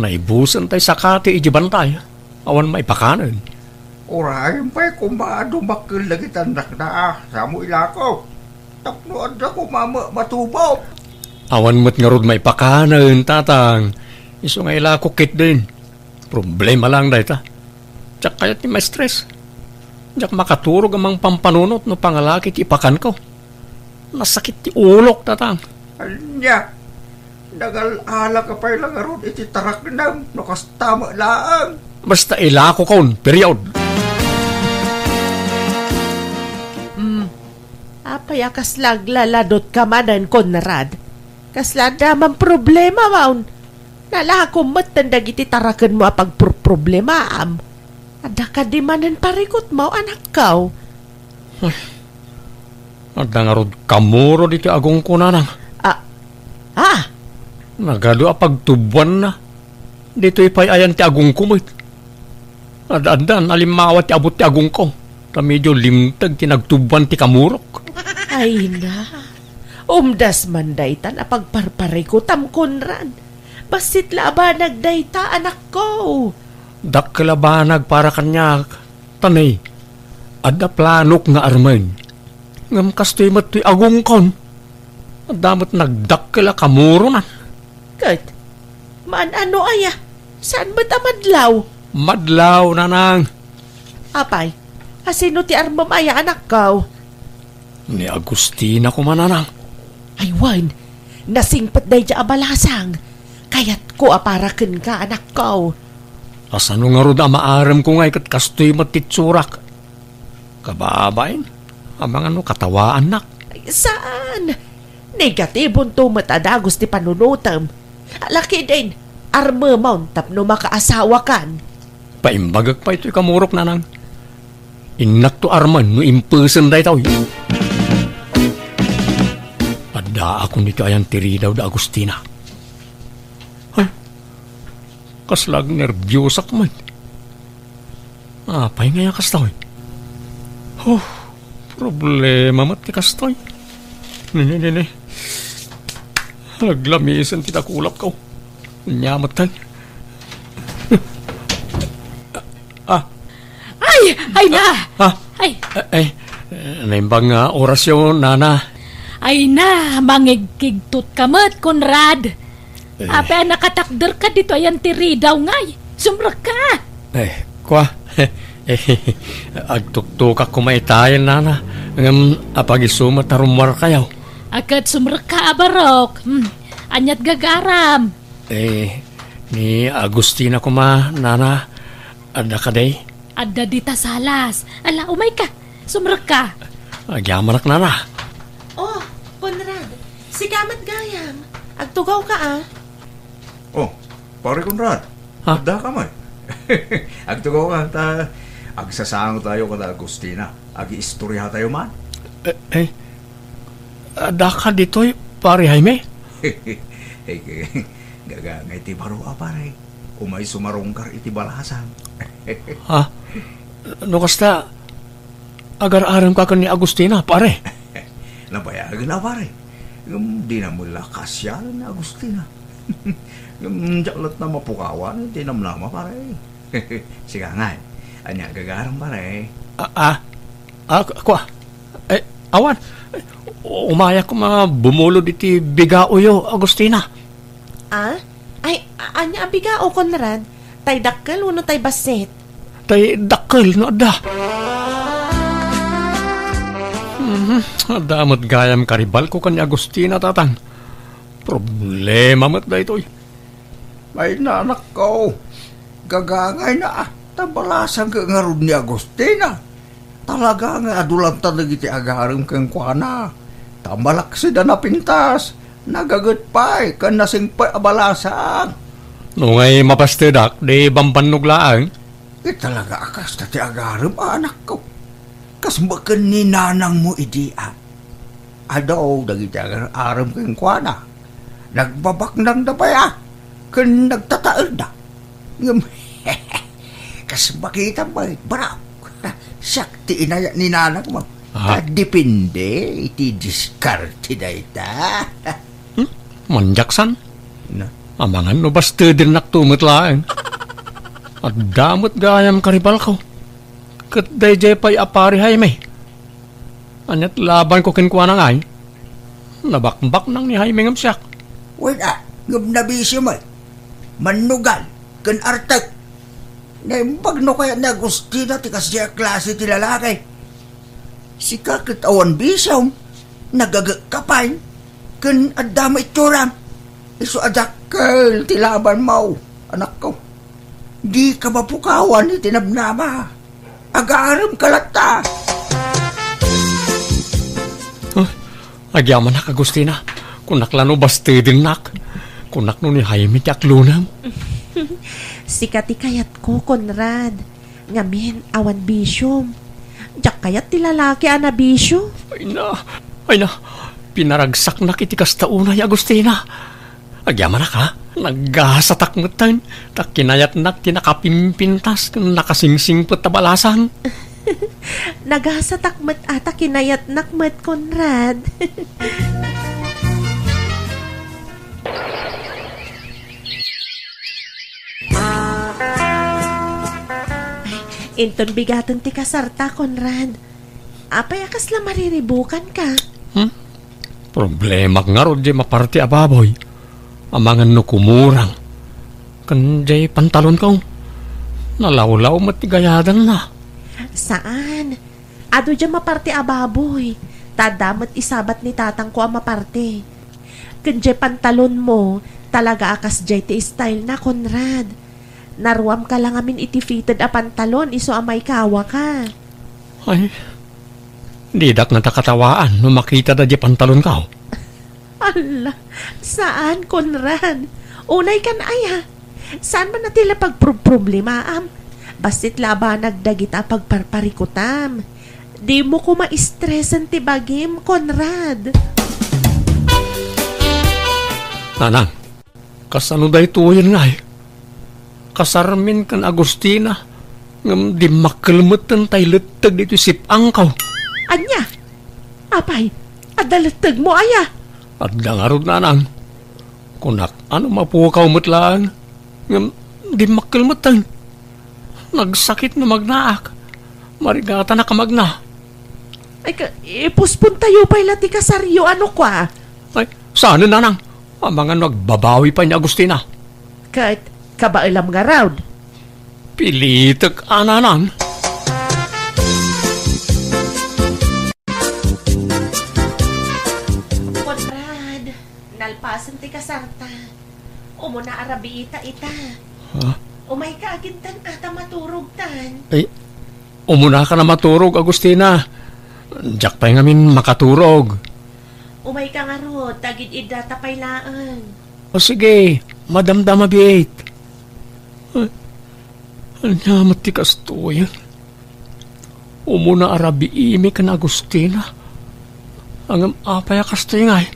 Naibusan tayo sakati ijibantay. Awan maipakanan.
Orahin pa'y kumado makil lagi tandak na sa mo ilako. Tapnoan na ko matubaw.
Awan mo't nga rod maipakanan, tatang. Isu nga ilako kit din. Problema lang dahi ta. Tsak kayat ni may stress. Tsak makaturog amang pampanunot no pangalaki ti ipakan ko. Nasakit ti ulok, tatang.
Anya, nagal-ala ka pa lang aron iti tarak na nakastama laang.
Basta ilako kon, period.
Apay kaslag laladot ka manan, Conrad. Kaslada man problema maun. Nalakom matanda giti taraken mo apag problema am. Ada ka di manan parikot mo anak kaw.
Ada nga rod kamuro diti agong ko nanang. Nagado apag tubuan na. Dito ipay ayan ti agong kumit. Adan, alimawat ti abot ti agong ko. Ta medyo limtag ti nagtuban ti kamurok.
Ay na, umdas man daytan apagparpare ko tamkonran. Basit labanag dayta anak ko.
Dakkalabanag para kanya, tanay. Adda planok nga arman. Ngam kastoy matoy agong kon. Adamot nagdakkala kamuro na.
Kat, maan ano aya? Saan ba tamadlaw?
Madlaw, nanang.
Apay, asino ti armam aya anak ko?
Ni Agustina ko mananang.
Ay wan, nasingpat day dya abalasang. Kayat ko aparaken ka anak ko.
Asano nga ro da maaram ko nga ikat kastoy matitsurak. Kababain, amang ano katawaan nak.
Ay, saan? Negatibon to matadagos ti panunutam. Laki din, arma mount tapno makaasawa kan.
Paimbagag pa ito'y kamurok nanang. Inak to arman no imperson day tao. Ada ako ni kayang tiridaw da Agustina. Ay, kaslag nervyosak man. Apay nga kastoy. Oh, problema mat ti kastoy. Nene. Naglamisan ti takulap ko. Nyamat tayo.
Ay na!
Ay, naimbang orasyon, nana.
Ay na, mangigkigtot kamat, Conrad. Apa nakatakder ka dito ayan tiri daw ngay. Sumrak ka.
Kwa? Agtuktuk ako maitayan, nana. Apagisumat na rumar kayaw.
Agad sumrak ka, abarok. Anyat gagaram.
Ni Agustina ko nana. Ada ka day?
Ada dita salas. Ala, umay ka. Sumrak ka.
Agyamanak nana.
Oh, Conrad, si Kamat Gayam. Agtugaw ka
Oh, pare Conrad. Ada ka may. Agtugaw ka. Agsasango tayo kada Agustina. Agi-istorya tayo man.
Ada ka dito'y pare Jaime?
Gagangay ti baro pare. Umay sumarongkar iti balasan.
No kasta agar-aram ka ni Agustina, pare.
Nabayagan na, pare. Di na mula kasyal ni Agustina. Jaklat na mapukawan, di na mlama, pare. Sige nga, anya gagaram, pare.
Kwa? Awan, umaya ko bumulod iti bigao Agustina.
Ay, anya bigao, Conrad? Tay dakkel, uno tay baset.
Tay dakkel, no ada. Damot gayam karibal ko kanya Agustina, tatang. Problema mat da ito'y.
Ay, nanak ko. Gagangay na. Tabalasan ka nga rin ni Agustina. Talaga nga adulanta na giti agarim kang kuana. Tambalak si na pintas. Nagagat pa'y kan nasing abalasan.
No ngay mapastedak, di bampanuglaan.
Talaga akas na ti agarim, anak ko. Kas bakan ni nanang mo idia. Adaw, dagiti agarim kang kuana. Nagbabak nang dapaya. Kan nagtataal na. Kas makita ba, baraw. Sakti inaya ni nanak mo. Depende, iti diskarte na ita.
Manjaksan? Amangan no basta din naktumutlaan. At damot gayam karibal ko. Kat dayjay pa'y apari Jaime. Anyat laban ko kinkwa na ngay. Nabakbak nang ni Jaime ngam siyak.
Wala, ngam nabisi mo. Manugal, kan artag. Naimbag no kaya na Agustina ti kasya klase ti lalaki. Si kakit awan bisaw, nagagakapain, kan adama ituram. Iso adakal ti laban mo, anak ko. Di ka mapukawan ni tinabnama. Agaram kalata.
Agyaman nak, Agustina. Kunak lano basti din nak. Kunak no ni Jaime ti aklunam.
Sikati kayat ko, Conrad. Ngamin, awan bisyom. Diyak kayat ti lalaki ana bisyo.
Ay na. Pinaragsak na kiti kastaunay, Agustina. Agyaman na ka. Naggasatak mo tayo. Tak kinayat na tinakapimpintas. Nakasingsing po tabalasang.
Nagasatakmat ata kinayat nakmat, Conrad. Inton bigatan ti kasarta, Conrad. Apay akas la mariribukan ka.
Problema nga ro di maparti ababoy. Amangan no kumurang. Kan di pantalon ko. Nalawlaw matigayadan na.
Saan? Ado dyan maparti ababoy. Tadamat isabat ni tatang ko ang maparte. Kan dyan pantalon mo, talaga akas dyan ti style na, Conrad. Naruam ka lang amin iti-fitted a pantalon, iso amay kawa ka.
Ay, didak na takatawaan no makita da di pantalon ka.
Ala, saan, Conrad? Unay kan aya. Saan man natila pagproblema am? Basit laba nagdagit a pagparparikutam. Di mo ko ma-stressan ti bagim, Conrad.
Nanang, kasano da ito yan nga eh. Kasarmin kan Agustina ngam di makelmetan tay leteg dito sipang kaw.
Anya? Apay, adaleteg mo aya?
At dangarod nanang, kunak ano mapukaw matlaan ngam di makelmetan. Nagsakit na magnaak. Marigata na kamagna.
Ay, ipuspun tayo pa ilati kasaryo, ano kwa?
Ay, saan nanang? Ang mga nagbabawi pa ni Agustina.
Kahit kabailam nga raud.
Pilitek ananan.
Conrad, nalpasan ti kasarta. Umuna arabiita ita.
Ha?
Umay ka agintan ata maturog tan.
Ay, umuna ka na maturog, Agustina. Diyak pa ngamin makaturog.
Umay ka nga ro, tagid idata paylaan.
O sige, madamdama biit. Ay, anyamat ti kastoyan. Umuna arabi imi ka na Agustina. Ang apaya kastoy ngay.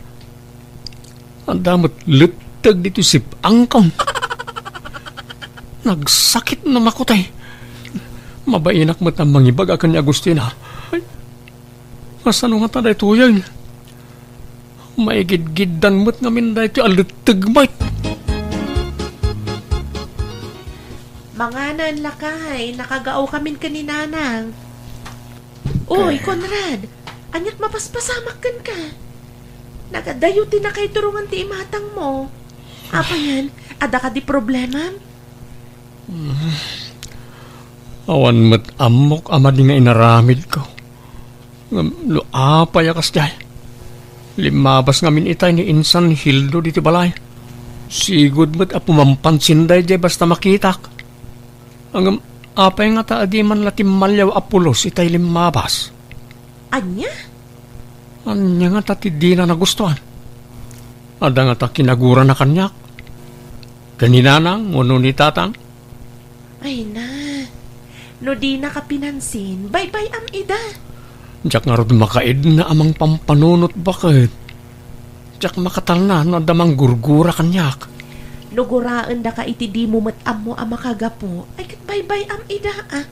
Ang damot lutag dito sipang kong. Nagsakit na makutay. Mabainak mo't ang mangibag akan ni Agustina. Ay, masano nga taday tuyang. Maigid-gidan mo't ngamin dahi ito alutag mo't.
Manganan lakay, nakagao kamin kaninanang. Uy, Conrad, anyat mapaspasamak kan ka. Nagadayuti na kay turungan ti imatang mo. Apa yan? Ada ka di problema?
Awan mo't amok ama di nga inaramid ko. Luapay akas day. Limabas ngamin itay ni Insan Hildo dito balay. Sigud mo't apumampansin day day basta makitak. Ang apay nga taadi man latim malyaw apulos itay limabas.
Anya?
Anya nga tati di na nagustuhan. Ada nga ta kinagura na kanyak. Kaninanang, uno ni tatang.
Ay na, no di na ka pinansin, bye-bye am ida.
Diyak nga rin makaid na amang pampanunot bakit. Diyak makatal na no damang gurgura kanyak.
Nuguraan da ka iti di mo matam mo ang makagapo, ay kat bye-bye am ida ah.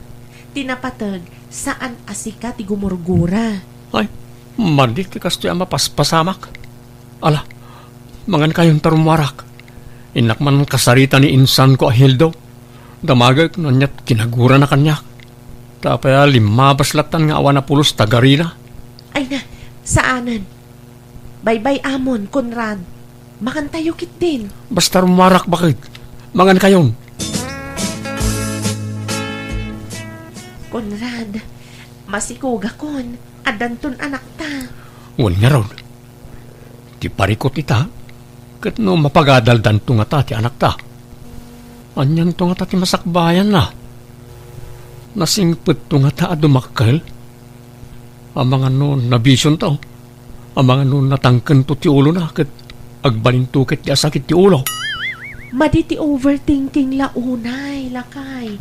Tinapatag, saan asika ti gumurgura?
Ay, madik ti kastoy ang mapaspasamak. Ala, mangan kayong tarumwarak. Inakman kasarita ni Insan ko Hildo. Damagag nanyat kinagura na kanyak. Tapaya limabas latan nga awan na pulos tagarina.
Ay na, saanan? Bye-bye amon, Conrad. Makan tayo kit din.
Basta rumarak bakit? Mangan kayon.
Conrad, masikuga kon. Adanton anak ta.
Ngun nga ron. Di parikot ita. Kat no mapagadaldan to nga ta ti anak ta. Anyan to nga ta ti masakbayan na. Nasingpet to nga ta adumakal. Amang ano nabisyon tao. Amang ano natangken to ti ulo na. Kat agbalin tukit ti asakit ti ulo.
Maditi overthinking launay, lakay.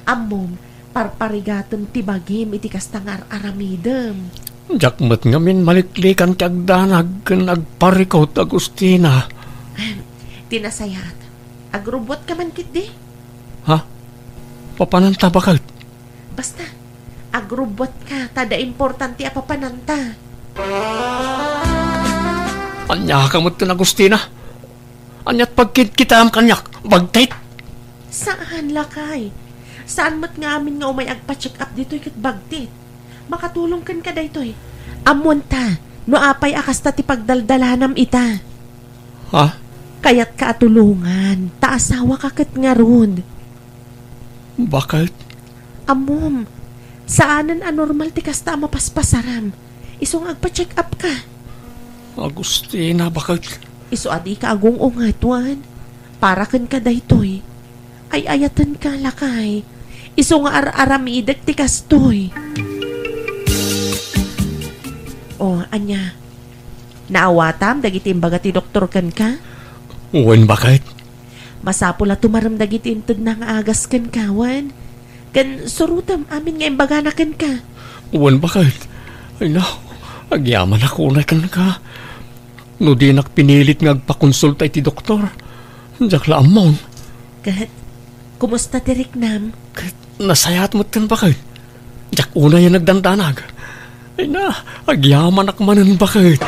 Amom, parparigaton ti bagim iti kastangar aramidem.
Jakmet ngamin maliklikan ti agdanag ken agparikot Agustina.
Tinasayat. Agrobot ka man kit di.
Ha? Papananta bakit?
Basta, agrobot ka. Tada importante apapananta.
Anya ka mo't na Agustina. Anyat pagkitam kanyak, bagtayt.
Saan lakay? Saan mo't nga amin nga umay agpa-check up dito'y kat bagtit? Makatulong kan ka daytoy. Amon ta, no apay akas ta ti pagdaldalanam ita.
Ha?
Kaya't kaatulungan, taasawa ka kat nga ron.
Bakit?
Amom, saanan anormal ti kasta mapaspasaram. Isong agpa-check up ka.
Agustina, bakit?
Iso adi ka agong ungatuan. Para kan ka daytoy. Ay ayatan ka lakay. Iso nga aramidag ti kastoy. Oh, anya. Naawatam, dagiti imbaga ti doktor kan ka?
Uwan, bakit?
Masapula tumaram dagiti intod na nga agas kan kawan. Kan surutam amin nga imbaga na kan ka.
Uwan, bakit? Ay na, agyaman ako na kan ka. No di pinilit nga agpakonsulta iti doktor. Diyak laamon.
Kat, kumusta ti Riknam?
Kat, nasayat mo't kan bakit? Diyak una yan nagdandanag. Ay na, agyaman akmanan bakit?